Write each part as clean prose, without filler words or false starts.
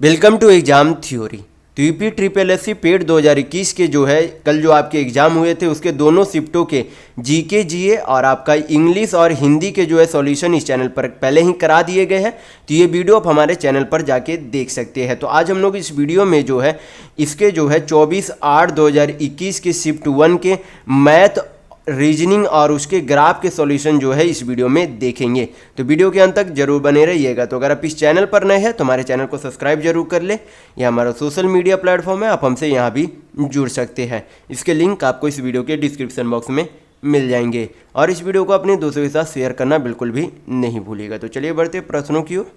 Welcome to exam theory. तो UP triple S C PET 2021 के जो है कल जो आपके एग्ज़ाम हुए थे उसके दोनों शिफ्टों के जीके जीए और आपका इंग्लिश और हिंदी के जो है सॉल्यूशन इस चैनल पर पहले ही करा दिए गए हैं। तो ये वीडियो आप हमारे चैनल पर जाके देख सकते हैं। तो आज हम लोग इस वीडियो में जो है इसके जो है 24/8/2021 के शिफ्ट 1 के मैथ रीजनिंग और उसके ग्राफ के सॉल्यूशन जो है इस वीडियो में देखेंगे। तो वीडियो के अंत तक जरूर बने रहिएगा। तो अगर आप इस चैनल पर नए हैं तो हमारे चैनल को सब्सक्राइब जरूर कर ले। यह हमारा सोशल मीडिया प्लेटफॉर्म है, आप हमसे यहाँ भी जुड़ सकते हैं। इसके लिंक आपको इस वीडियो के डिस्क्रिप्शन बॉक्स में मिल जाएंगे और इस वीडियो को अपने दोस्तों के साथ शेयर करना बिल्कुल भी नहीं भूलिएगा। तो चलिए बढ़ते प्रश्नों की ओर।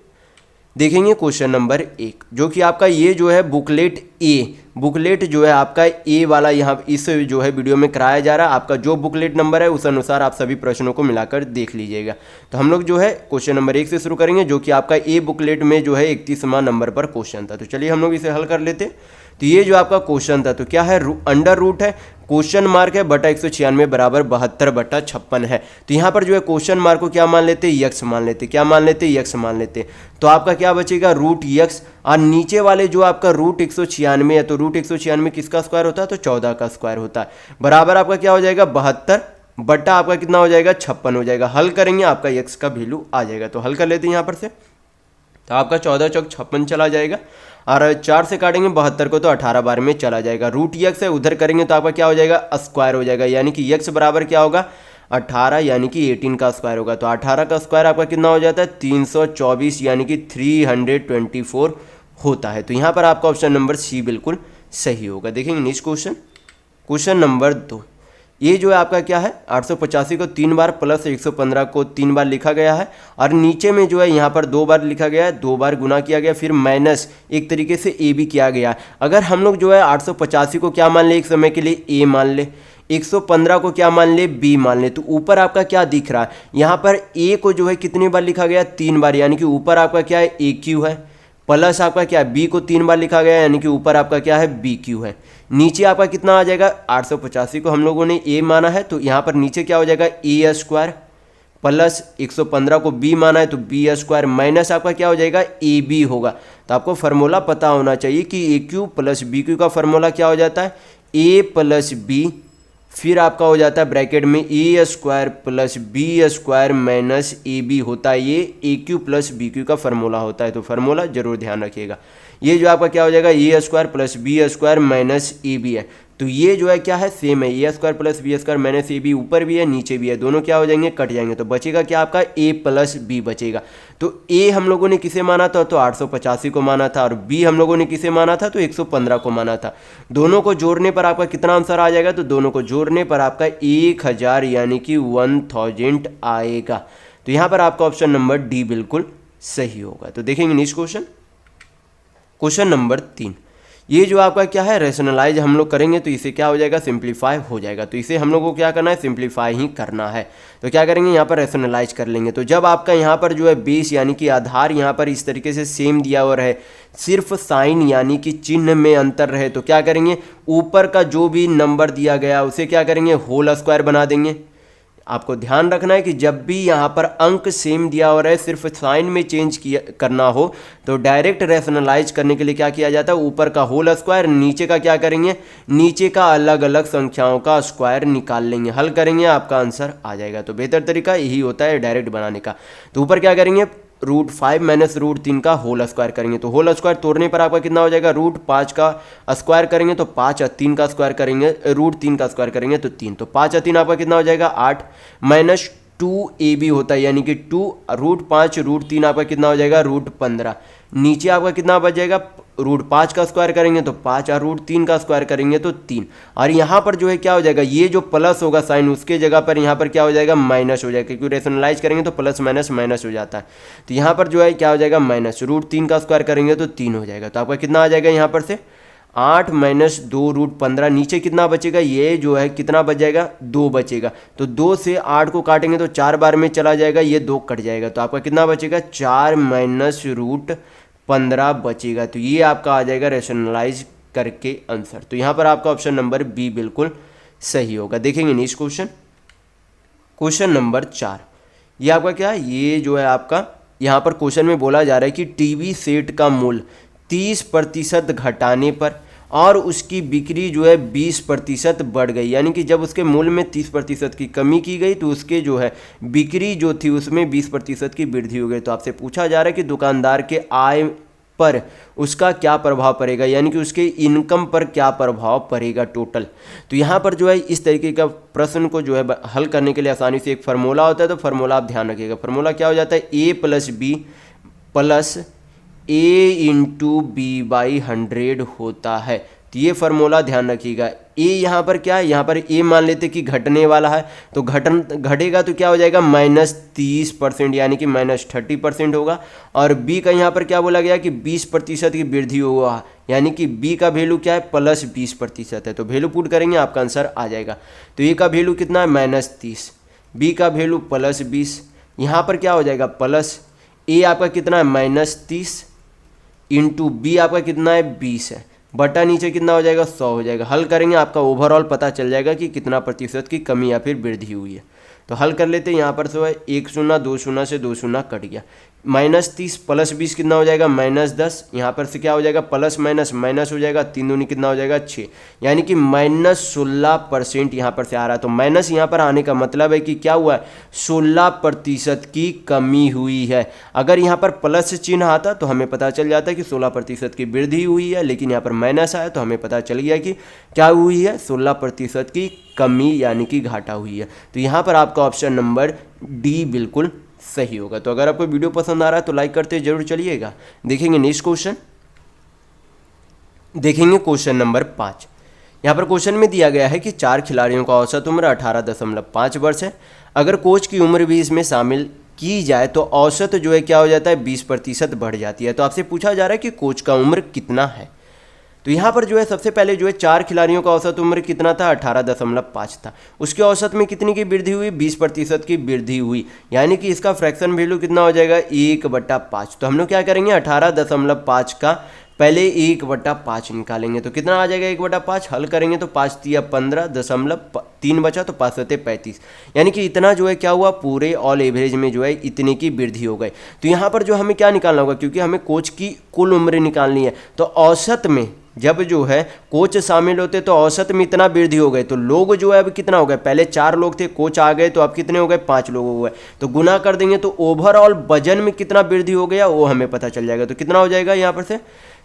देखेंगे क्वेश्चन नंबर 1 जो कि आपका ये जो है बुकलेट जो है आपका ए वाला यहाँ इस जो है वीडियो में कराया जा रहा है। आपका जो बुकलेट नंबर है उस अनुसार आप सभी प्रश्नों को मिलाकर देख लीजिएगा। तो हम लोग जो है क्वेश्चन नंबर 1 से शुरू करेंगे जो कि आपका ए बुकलेट में जो है 31वां नंबर पर क्वेश्चन था। तो चलिए हम लोग इसे हल कर लेते। तो ये जो आपका क्वेश्चन था तो क्या है, अंडर रूट है, क्वेश्चन मार्क है, बटा 196 बराबर 72/56 है। तो यहाँ पर जो है क्वेश्चन मार्क को क्या मान लेते, यक्स मान लेते। क्या मान लेते, यक्स मान लेते। तो आपका क्या बचेगा, रूट यक्स। और नीचे वाले जो आपका रूट 196 है तो रूट 196 किसका स्क्वायर होता है, तो 14 का स्क्वायर होता है। बराबर आपका क्या हो जाएगा 72 बटा आपका कितना हो जाएगा 56 हो जाएगा। हल करेंगे आपका यक्स का वैल्यू आ जाएगा। तो हल कर लेते हैं यहाँ पर से। तो आपका 14 चौक 56 चला जाएगा और 4 से काटेंगे 72 को तो 18 बार में चला जाएगा। रूट यक्स है उधर करेंगे तो आपका क्या हो जाएगा स्क्वायर हो जाएगा, यानी कि यक्स बराबर क्या होगा 18 यानी कि 18 का स्क्वायर होगा। तो 18 का स्क्वायर आपका कितना हो जाता है 324 यानी कि 324 होता है। तो यहाँ पर आपका ऑप्शन नंबर सी बिल्कुल सही होगा। देखेंगे नेक्स्ट क्वेश्चन, क्वेश्चन नंबर 2। ये जो है आपका क्या है 885 को 3 बार प्लस 115 को 3 बार लिखा गया है और नीचे में जो है यहाँ पर 2 बार लिखा गया है, 2 बार गुना किया गया, फिर माइनस एक तरीके से ए भी किया गया। अगर हम लोग जो है 885 को क्या मान ले एक समय के लिए ए मान ले, 115 को क्या मान ले बी मान ले। तो ऊपर आपका क्या दिख रहा है, यहाँ पर ए को जो है कितनी बार लिखा गया 3 बार, यानी कि ऊपर आपका क्या है ए क्यू है, प्लस आपका क्या है बी को 3 बार लिखा गया यानी कि ऊपर आपका क्या है बी क्यू है। नीचे आपका कितना आ जाएगा 885 को हम लोगों ने ए माना है तो यहाँ पर नीचे क्या हो जाएगा ए स्क्वायर, प्लस 115 को बी माना है तो बी स्क्वायर, माइनस आपका क्या हो जाएगा ए बी होगा। तो आपको फार्मूला पता होना चाहिए कि ए क्यू प्लस बी क्यू का फार्मूला क्या हो जाता है ए प्लस बी, फिर आपका हो जाता है ब्रैकेट में A square plus B square minus A B होता है। ये A cube plus B cube का फार्मूला होता है। तो फार्मूला जरूर ध्यान रखिएगा। ये जो आपका क्या हो जाएगा A square plus B square minus A B है। तो ये जो है क्या है सेम है, A square plus B square minus A B ऊपर भी है नीचे भी है, दोनों क्या हो जाएंगे कट जाएंगे। तो बचेगा क्या आपका ए प्लस बी बचेगा। तो ए हम लोगों ने किसे माना था तो 885 को माना था और बी हम लोगों ने किसे माना था तो 115 को माना था। दोनों को जोड़ने पर आपका कितना आंसर आ जाएगा, तो दोनों को जोड़ने पर आपका 1000 यानी कि 1000 आएगा। तो यहाँ पर आपका ऑप्शन नंबर डी बिल्कुल सही होगा। तो देखेंगे नेक्स्ट क्वेश्चन, क्वेश्चन नंबर 3। ये जो आपका क्या है रेशनलाइज हम लोग करेंगे तो इसे क्या हो जाएगा सिंप्लीफाई हो जाएगा। तो इसे हम लोग को क्या करना है सिंप्लीफाई ही करना है। तो क्या करेंगे यहाँ पर रेशनलाइज कर लेंगे। तो जब आपका यहाँ पर जो है बेस यानी कि आधार यहाँ पर इस तरीके से सेम दिया हुआ रहे, सिर्फ साइन यानी कि चिन्ह में अंतर रहे, तो क्या करेंगे ऊपर का जो भी नंबर दिया गया उसे क्या करेंगे होल स्क्वायर बना देंगे। आपको ध्यान रखना है कि जब भी यहाँ पर अंक सेम दिया हो रहा है सिर्फ साइन में चेंज करना हो तो डायरेक्ट रैशनलाइज करने के लिए क्या किया जाता है ऊपर का होल स्क्वायर, नीचे का क्या करेंगे नीचे का अलग अलग संख्याओं का स्क्वायर निकाल लेंगे, हल करेंगे आपका आंसर आ जाएगा। तो बेहतर तरीका यही होता है डायरेक्ट बनाने का। तो ऊपर क्या करेंगे √5 माइनस √3 का होल स्क्वायर करेंगे। तो होल स्क्वायर तोड़ने पर आपका कितना हो जाएगा √5 का स्क्वायर करेंगे तो 5 और 3 का स्क्वायर करेंगे, √3 का स्क्वायर करेंगे तो 3, तो 5 और 3 आपका कितना हो जाएगा 8 माइनस 2ab होता है यानी कि 2 √5 √3 आपका कितना हो जाएगा √15। नीचे आपका कितना बच जाएगा √5 का स्क्वायर करेंगे तो 5 और √3 का स्क्वायर करेंगे तो 3। और यहाँ पर जो है क्या हो जाएगा ये जो प्लस होगा साइन उसके जगह पर यहाँ पर क्या हो जाएगा माइनस हो जाएगा, क्योंकि रेशनलाइज करेंगे तो प्लस माइनस माइनस हो जाता है। तो यहाँ पर जो है क्या हो जाएगा माइनस √3 का स्क्वायर करेंगे तो 3 हो जाएगा। तो आपका कितना आ जाएगा यहाँ पर से 8 माइनस 2 √15। नीचे कितना बचेगा ये जो है कितना बच जाएगा 2 बचेगा। तो 2 से 8 को काटेंगे तो 4 बार में चला जाएगा, ये 2 कट जाएगा। तो आपका कितना बचेगा 4 माइनस √15 बचेगा। तो ये आपका आ जाएगा रेशनलाइज करके आंसर। तो यहाँ पर आपका ऑप्शन नंबर बी बिल्कुल सही होगा। देखेंगे नेक्स्ट क्वेश्चन, क्वेश्चन नंबर 4। ये आपका क्या है ये जो है आपका यहाँ पर क्वेश्चन में बोला जा रहा है कि टीवी सेट का मूल्य 30% घटाने पर और उसकी बिक्री जो है 20% बढ़ गई, यानी कि जब उसके मूल्य में 30% की कमी की गई तो उसके जो है बिक्री जो थी उसमें 20% की वृद्धि हो गई। तो आपसे पूछा जा रहा है कि दुकानदार के आय पर उसका क्या प्रभाव पड़ेगा, यानी कि उसके इनकम पर क्या प्रभाव पड़ेगा टोटल। तो यहाँ पर जो है इस तरीके का प्रश्न को जो है हल करने के लिए आसानी से एक फार्मूला होता है, तो फार्मूला आप ध्यान रखिएगा। फार्मूला क्या हो जाता है, a + b + a × b/100 होता है। तो ये फार्मूला ध्यान रखिएगा। ए यहाँ पर क्या है, यहाँ पर ए मान लेते कि घटने वाला है, तो घटेगा तो क्या हो जाएगा -30%, यानी कि -30% होगा। और बी का यहाँ पर क्या बोला गया कि 20% की वृद्धि होगा, यानी कि बी का वैल्यू क्या है +20% है। तो वैल्यू पुट करेंगे आपका आंसर आ जाएगा। तो ए का वैल्यू कितना है -30, बी का वैल्यू +20, यहाँ पर क्या हो जाएगा प्लस ए आपका कितना है -30 इंटू बी आपका कितना है 20 है, बटा नीचे कितना हो जाएगा 100 हो जाएगा। हल करेंगे आपका ओवरऑल पता चल जाएगा कि कितना प्रतिशत की कमी या फिर वृद्धि हुई है। तो हल कर लेते हैं। यहाँ पर जो है 1 शून्य 2 शून्य से 2 शून्य कट गया, -30 + 20 कितना हो जाएगा -10, यहाँ पर से क्या हो जाएगा प्लस माइनस माइनस हो जाएगा, 3 दूनी कितना हो जाएगा 6, यानी कि -16% यहाँ पर से आ रहा है। तो माइनस यहाँ पर आने का मतलब है कि क्या हुआ है 16% की कमी हुई है। अगर यहाँ पर प्लस चिन्ह आता तो हमें पता चल जाता है कि 16% की वृद्धि हुई है, लेकिन यहाँ पर माइनस आया तो हमें पता चल गया कि क्या हुई है 16% की कमी यानी कि घाटा हुई है। तो यहाँ पर आपका ऑप्शन नंबर डी बिल्कुल सही होगा। तो अगर आपको वीडियो पसंद आ रहा है तो लाइक करते जरूर चलिएगा। देखेंगे नेक्स्ट क्वेश्चन, देखेंगे क्वेश्चन नंबर 5। यहाँ पर क्वेश्चन में दिया गया है कि 4 खिलाड़ियों का औसत उम्र 18.5 वर्ष है। अगर कोच की उम्र भी इसमें शामिल की जाए तो औसत जो है क्या हो जाता है 20% बढ़ जाती है। तो आपसे पूछा जा रहा है कि कोच का उम्र कितना है। तो यहाँ पर जो है सबसे पहले जो है 4 खिलाड़ियों का औसत उम्र कितना था 18.5 था, उसके औसत में कितनी की वृद्धि हुई 20% की वृद्धि हुई, यानी कि इसका फ्रैक्शन वैल्यू कितना हो जाएगा 1/5। तो हम लोग क्या करेंगे 18.5 का पहले 1/5 निकालेंगे तो कितना आ जाएगा 1/5, हल करेंगे तो 5 × 15 3 बचा तो 5 × 35, यानी कि इतना जो है क्या हुआ पूरे ऑल एवरेज में जो है इतने की वृद्धि हो गई। तो यहाँ पर जो हमें क्या निकालना होगा, क्योंकि हमें कोच की कुल उम्र निकालनी है, तो औसत में जब जो है कोच शामिल होते तो औसत में इतना वृद्धि हो गए, तो लोग जो है अब कितना हो गए, पहले 4 लोग थे, कोच आ गए तो अब कितने हो गए 5 लोग हो गए, तो गुना कर देंगे तो ओवरऑल वजन में कितना वृद्धि हो गया वो हमें पता चल जाएगा। तो कितना हो जाएगा यहाँ पर से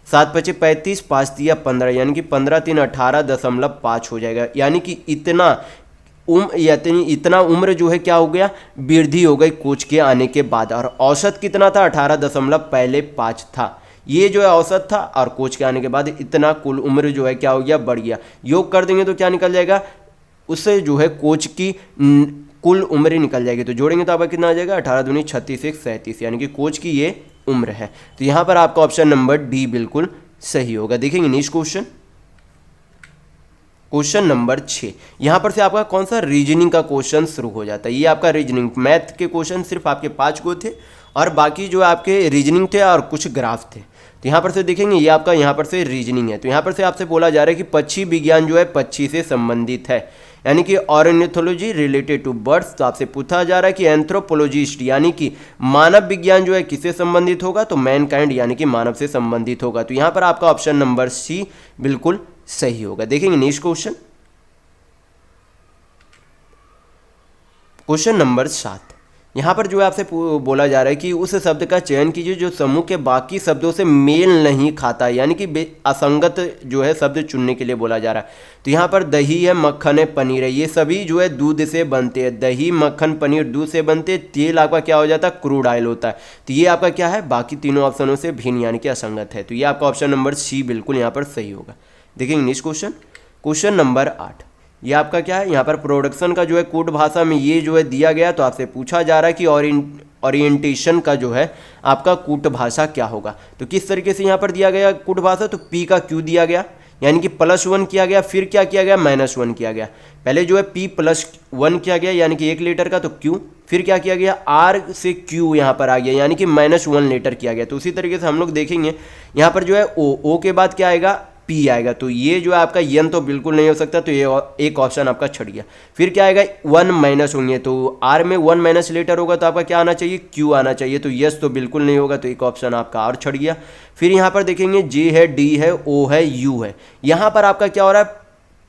7 × 5 = 35, 5 × 3 = 15, यानी कि 15 × 3 = 18.5 हो जाएगा, यानी कि इतना उम्र जो है क्या हो गया वृद्धि हो गई कोच के आने के बाद। और औसत कितना था 18.5 था, ये जो है औसत था, और कोच के आने के बाद इतना कुल उम्र जो है क्या हो गया बढ़ गया। योग कर देंगे तो क्या निकल जाएगा, उससे जो है कोच की कुल उम्र निकल जाएगी। तो जोड़ेंगे तो आपका कितना आ जाएगा 18 दूनी 36 1 37, यानी कि कोच की ये उम्र है। तो यहाँ पर आपका ऑप्शन नंबर डी बिल्कुल सही होगा। देखेंगे नेक्स्ट क्वेश्चन, क्वेश्चन नंबर 6। यहाँ पर से आपका कौन सा रीजनिंग का क्वेश्चन शुरू हो जाता है। ये आपका रीजनिंग मैथ के क्वेश्चन सिर्फ आपके 5 को थे और बाकी जो आपके रीजनिंग थे और कुछ ग्राफ थे। तो यहाँ पर से देखेंगे ये आपका यहाँ पर से रीजनिंग है। तो यहाँ पर से आपसे बोला जा रहा है कि पक्षी विज्ञान जो है पक्षी से संबंधित है, यानी कि ऑर्निथोलॉजी रिलेटेड टू बर्ड्स। तो आपसे पूछा जा रहा है कि एंथ्रोपोलॉजिस्ट यानी कि मानव विज्ञान जो है किससे संबंधित होगा, तो मैनकाइंड यानी कि मानव से संबंधित होगा। तो यहाँ पर आपका ऑप्शन नंबर सी बिल्कुल सही होगा। देखेंगे नेक्स्ट क्वेश्चन, क्वेश्चन नंबर 7। यहाँ पर जो है आपसे बोला जा रहा है कि उस शब्द का चयन कीजिए जो समूह के बाकी शब्दों से मेल नहीं खाता, यानी कि असंगत जो है शब्द चुनने के लिए बोला जा रहा है। तो यहाँ पर दही है, मक्खन है, पनीर है, ये सभी जो है दूध से बनते हैं। दही मक्खन पनीर दूध से बनते हैं। तेल आपका क्या हो जाता है क्रूड ऑयल होता है। तो ये आपका क्या है बाकी तीनों ऑप्शनों से भिन्न यानी कि असंगत है। तो ये आपका ऑप्शन नंबर सी बिल्कुल यहाँ पर सही होगा। देखेंगे नेक्स्ट क्वेश्चन, क्वेश्चन नंबर 8। ये आपका क्या है यहाँ पर प्रोडक्शन का जो है कोड भाषा में ये जो है दिया गया। तो आपसे पूछा जा रहा है कि ओरिएंटेशन का जो है आपका कूट भाषा क्या होगा। तो किस तरीके से यहाँ पर दिया गया कूट भाषा, तो पी का क्यू दिया गया, यानी कि +1 किया गया, फिर क्या किया गया -1 किया गया। पहले जो है P+1 किया गया यानी कि 1 लीटर का, तो Q, फिर क्या किया गया R से Q यहाँ पर आ गया यानी कि -1 लीटर किया गया। तो उसी तरीके से हम लोग देखेंगे यहाँ पर जो है O के बाद क्या आएगा पी आएगा। तो ये जो है आपका यन तो बिल्कुल नहीं हो सकता, तो ये एक ऑप्शन आपका छट गया। फिर क्या आएगा, 1 माइनस होंगे, तो आर में 1 माइनस लेटर होगा तो आपका क्या आना चाहिए, क्यू आना चाहिए। तो यस तो बिल्कुल नहीं होगा, तो एक ऑप्शन आपका और छट गया। फिर यहाँ पर देखेंगे जे है, डी है, ओ है, यू है। यहाँ पर आपका क्या हो रहा है,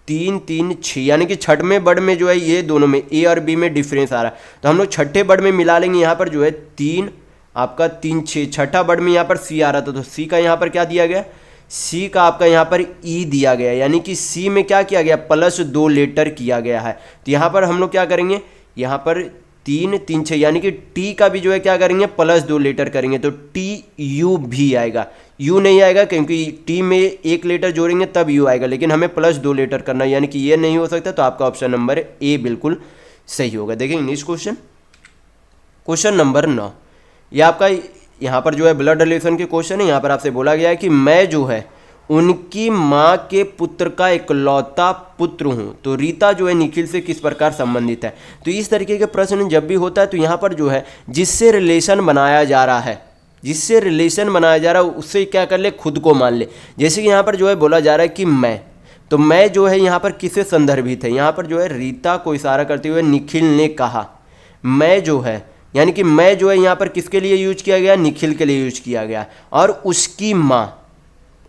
3 3 6, यानी कि छठवें वर्ड में जो है ये दोनों में ए और बी में डिफरेंस आ रहा है, तो हम लोग छठे वर्ड में मिला लेंगे। यहाँ पर जो है 3 आपका 3 6, छठा वर्ड में यहाँ पर सी आ रहा था, तो सी का यहाँ पर क्या दिया गया, सी का आपका यहाँ पर ई दिया गया, यानी कि सी में क्या किया गया, +2 लेटर किया गया है। तो यहाँ पर हम लोग क्या करेंगे, यहाँ पर 3 3 6, यानी कि टी का भी जो है क्या करेंगे, +2 लेटर करेंगे, तो टी यू भी आएगा। यू नहीं आएगा क्योंकि टी में एक लेटर जोड़ेंगे तब यू आएगा, लेकिन हमें +2 लेटर करना है, यानी कि ये नहीं हो सकता। तो आपका ऑप्शन नंबर ए बिल्कुल सही होगा। देखेंगे नेक्स्ट क्वेश्चन, क्वेश्चन नंबर 9। ये आपका यहाँ पर जो है ब्लड रिलेशन के क्वेश्चन है। यहाँ पर आपसे बोला गया है कि मैं जो है उनकी माँ के पुत्र का इकलौता पुत्र हूँ, तो रीता जो है निखिल से किस प्रकार संबंधित है। तो इस तरीके के प्रश्न जब भी होता है तो यहाँ पर जो है जिससे रिलेशन बनाया जा रहा है, जिससे रिलेशन बनाया जा रहा है उससे क्या कर ले, खुद को मान ले। जैसे कि यहाँ पर जो है बोला जा रहा है कि मैं, तो मैं जो है यहाँ पर किससे संदर्भित है, यहाँ पर जो है रीता को इशारा करते हुए निखिल ने कहा मैं जो है, यानी कि मैं जो है यहाँ पर किसके लिए यूज किया गया, निखिल के लिए यूज किया गया। और उसकी माँ,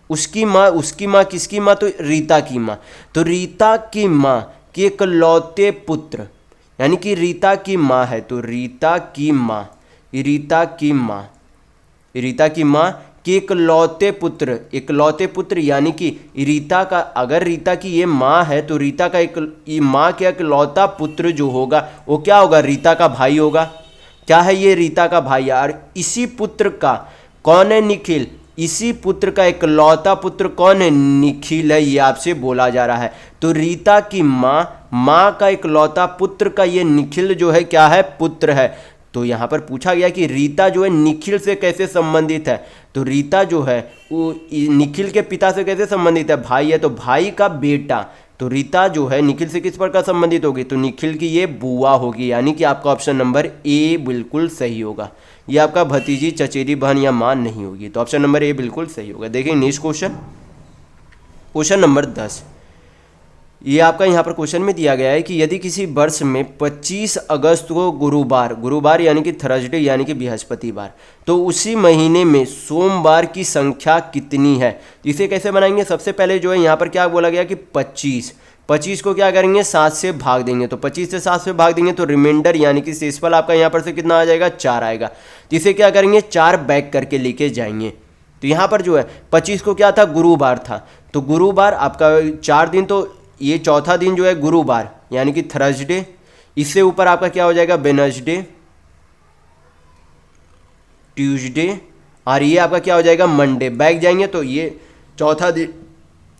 उसकी माँ किसकी माँ, तो रीता की माँ। तो रीता की माँ के इकलौते पुत्र, यानी कि रीता की माँ है, तो रीता की माँ के इकलौते पुत्र, यानी कि रीता का, अगर रीता की ये माँ है तो रीता का ये माँ का इकलौता पुत्र जो होगा वो क्या होगा, रीता का भाई होगा। क्या है ये, रीता का भाई। यार इसी पुत्र का कौन है, निखिल, इसी पुत्र का इकलौता पुत्र कौन है, निखिल है, ये आपसे बोला जा रहा है। तो रीता की माँ का इकलौता पुत्र का ये निखिल जो है क्या है, पुत्र है। तो यहाँ पर पूछा गया कि रीता जो है निखिल से कैसे संबंधित है, तो रीता जो है वो निखिल के पिता से कैसे संबंधित है, भाई है, तो भाई का बेटा। तो रीता जो है निखिल से किस प्रकार संबंधित होगी, तो निखिल की ये बुआ होगी, यानी कि आपका ऑप्शन नंबर ए बिल्कुल सही होगा। ये आपका भतीजी, चचेरी बहन या मां नहीं होगी, तो ऑप्शन नंबर ए बिल्कुल सही होगा। देखिए नेक्स्ट क्वेश्चन, क्वेश्चन नंबर 10। ये आपका यहाँ पर क्वेश्चन में दिया गया है कि यदि किसी वर्ष में 25 अगस्त को गुरुवार यानी कि थर्सडे यानी कि बृहस्पतिवार, तो उसी महीने में सोमवार की संख्या कितनी है। इसे कैसे बनाएंगे, सबसे पहले जो है यहाँ पर क्या बोला गया कि 25 को क्या करेंगे, 7 से भाग देंगे। तो 25 से 7 से भाग देंगे तो रिमाइंडर यानी कि शेषफल आपका यहाँ पर से कितना आ जाएगा, 4 आएगा। जिसे क्या करेंगे, 4 बैक करके लेके जाएंगे। तो यहाँ पर जो है 25 को क्या था, गुरुवार था, तो गुरुवार आपका 4 दिन, तो ये चौथा दिन जो है गुरुवार यानी कि थर्सडे, इससे ऊपर आपका क्या हो जाएगा, वेडनेसडे, ट्यूसडे, और ये आपका क्या हो जाएगा, मंडे। बैक जाएंगे तो ये चौथा दिन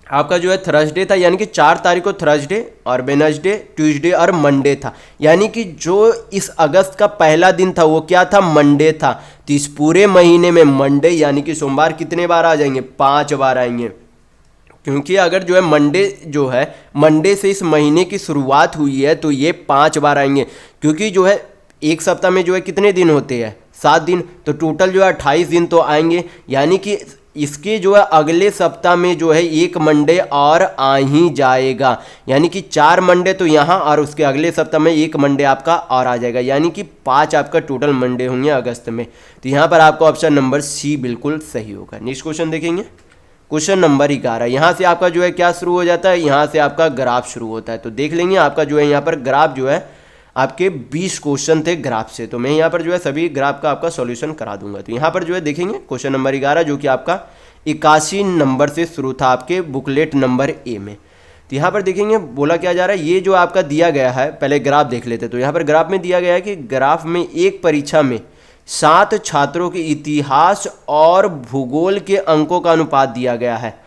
आपका जो है थर्सडे था, यानी कि 4 तारीख को थर्सडे और वेडनेसडे, ट्यूसडे और मंडे था, यानी कि जो इस अगस्त का पहला दिन था वो क्या था, मंडे था। तो इस पूरे महीने में मंडे यानी कि सोमवार कितने बार आ जाएंगे, 5 बार आएंगे, क्योंकि अगर जो है मंडे से इस महीने की शुरुआत हुई है तो ये 5 बार आएंगे, क्योंकि जो है एक सप्ताह में जो है कितने दिन होते हैं, 7 दिन, तो टोटल जो है 28 दिन तो आएंगे, यानी कि इसके जो है अगले सप्ताह में जो है 1 मंडे और आ ही जाएगा, यानी कि 4 मंडे तो यहाँ और उसके अगले सप्ताह में 1 मंडे आपका और आ जाएगा, यानी कि 5 आपका टोटल मंडे होंगे अगस्त में। तो यहाँ पर आपका ऑप्शन नंबर सी बिल्कुल सही होगा। नेक्स्ट क्वेश्चन देखेंगे, क्वेश्चन नंबर 11। यहाँ से आपका जो है क्या शुरू हो जाता है, यहाँ से आपका ग्राफ शुरू होता है। तो देख लेंगे आपका जो है यहाँ पर ग्राफ जो है आपके 20 क्वेश्चन थे ग्राफ से, तो मैं यहाँ पर जो है सभी ग्राफ का आपका सॉल्यूशन करा दूंगा। तो यहाँ पर जो है देखेंगे क्वेश्चन नंबर 11 जो कि आपका 81 नंबर से शुरू था आपके बुकलेट नंबर ए में। तो यहाँ पर देखेंगे बोला क्या जा रहा है, ये जो आपका दिया गया है, पहले ग्राफ देख लेते। तो यहाँ पर ग्राफ में दिया गया है कि ग्राफ में एक परीक्षा में 7 छात्रों के इतिहास और भूगोल के अंकों का अनुपात दिया गया है।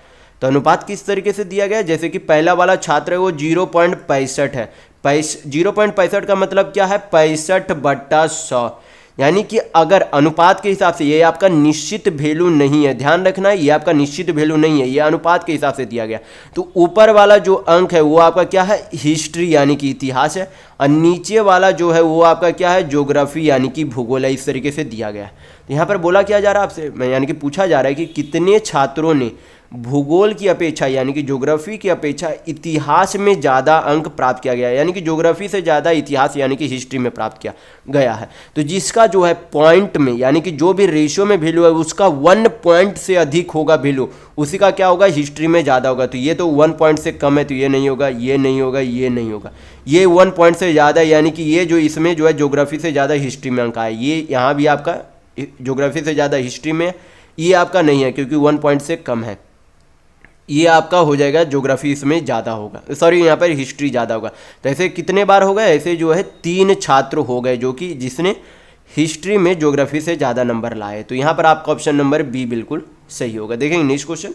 तो अनुपात किस तरीके से दिया गया है, जैसे कि पहला वाला छात्र है वो 0.65 है, 0.65 का मतलब क्या है, 65/100, यानी कि अगर अनुपात के हिसाब से, ये आपका निश्चित वैल्यू नहीं है, ध्यान रखना है, ये आपका निश्चित वैल्यू नहीं है, ये अनुपात के हिसाब से दिया गया। तो ऊपर वाला जो अंक है वो आपका क्या है, हिस्ट्री यानी कि इतिहास है, और नीचे वाला जो है वो आपका क्या है, ज्योग्राफी यानी कि भूगोल है। इस तरीके से दिया गया है। तो यहाँ पर बोला क्या जा रहा है आपसे, यानी कि पूछा जा रहा है कि कितने छात्रों ने भूगोल की अपेक्षा यानी कि ज्योग्राफी की अपेक्षा इतिहास में ज़्यादा अंक प्राप्त किया गया है, यानी कि ज्योग्राफी से ज़्यादा इतिहास यानी कि हिस्ट्री में प्राप्त किया गया है। तो जिसका जो है पॉइंट में यानी कि जो भी रेशियो में वैल्यू है उसका 1 पॉइंट से अधिक होगा वैल्यू, उसी का क्या होगा, हिस्ट्री में ज़्यादा होगा। तो ये तो 1 पॉइंट से कम है तो ये नहीं होगा, ये नहीं होगा, ये नहीं होगा, ये 1 पॉइंट से ज़्यादा है, यानी कि ये जो इसमें जो है ज्योग्राफी से ज़्यादा हिस्ट्री में अंक आए, ये यहाँ भी आपका ज्योग्राफी से ज़्यादा हिस्ट्री में, ये आपका नहीं है क्योंकि 1 पॉइंट से कम है, ये आपका हो जाएगा ज्योग्राफी इसमें ज़्यादा होगा, सॉरी यहाँ पर हिस्ट्री ज़्यादा होगा। तो ऐसे कितने बार हो गए, ऐसे जो है 3 छात्र हो गए जो कि जिसने हिस्ट्री में ज्योग्राफी से ज़्यादा नंबर लाए। तो यहाँ पर आपका ऑप्शन नंबर बी बिल्कुल सही होगा। देखेंगे next question,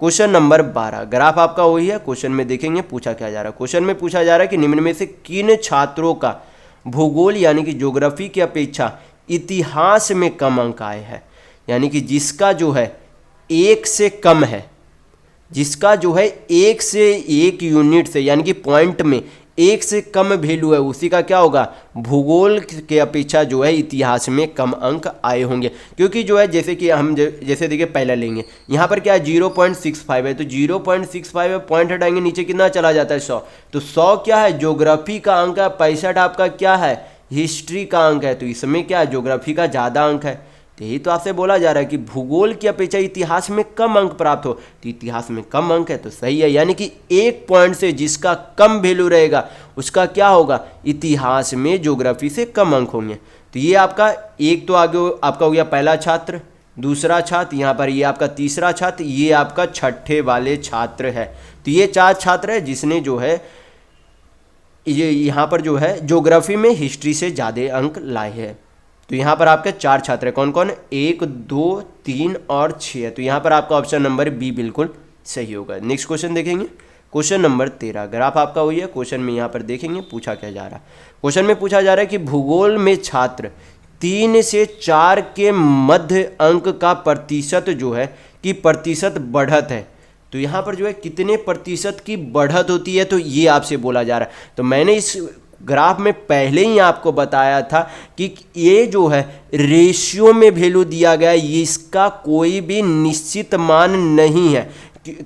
question number 12, graph आपका वही है। क्वेश्चन में देखेंगे पूछा क्या जा रहा है। क्वेश्चन में पूछा जा रहा है कि निम्न में से किन छात्रों का भूगोल यानी कि ज्योग्राफी की अपेक्षा इतिहास में कम अंक आए हैं, यानी कि जिसका जो है 1 से कम है, जिसका जो है 1 से 1 यूनिट से यानी कि पॉइंट में 1 से कम वैल्यू है, उसी का क्या होगा, भूगोल के अपेक्षा जो है इतिहास में कम अंक आए होंगे। क्योंकि जो है जैसे कि हम जैसे देखिए पहला लेंगे, यहाँ पर क्या है 0.65 है, तो 0.65 है, पॉइंट हटाएंगे नीचे कितना चला जाता है 100, तो 100 क्या है ज्योग्राफी का अंक है, 65 आपका क्या है हिस्ट्री का अंक है, तो इसमें क्या है ज्योग्राफी का ज़्यादा अंक है। तो यही तो आपसे बोला जा रहा है कि भूगोल की अपेक्षा इतिहास में कम अंक प्राप्त हो, तो इतिहास में कम अंक है तो सही है, यानी कि 1 पॉइंट से जिसका कम वैल्यू रहेगा उसका क्या होगा, इतिहास में ज्योग्राफी से कम अंक होंगे। तो ये आपका एक तो आगे आपका हो गया पहला छात्र, दूसरा छात्र, यहाँ पर ये आपका तीसरा छात्र, ये आपका छठे वाले छात्र है। तो ये 4 छात्र है जिसने जो है ये यहाँ पर जो है ज्योग्राफी में हिस्ट्री से ज़्यादा अंक लाए हैं। तो यहाँ पर आपके 4 छात्र हैं, कौन कौन, 1 2 3 और 6 है। तो यहाँ पर आपका ऑप्शन नंबर बी बिल्कुल सही होगा। नेक्स्ट क्वेश्चन देखेंगे, क्वेश्चन नंबर 13, ग्राफ आपका वही है। क्वेश्चन में यहाँ पर देखेंगे पूछा क्या जा रहा है। क्वेश्चन में पूछा जा रहा है कि भूगोल में छात्र 3 से 4 के मध्य अंक का प्रतिशत जो है कि प्रतिशत बढ़त है। तो यहाँ पर जो है कितने प्रतिशत की बढ़त होती है, तो ये आपसे बोला जा रहा है। तो मैंने इस ग्राफ में पहले ही आपको बताया था कि ये जो है रेशियो में वैल्यू दिया गया है, इसका कोई भी निश्चित मान नहीं है।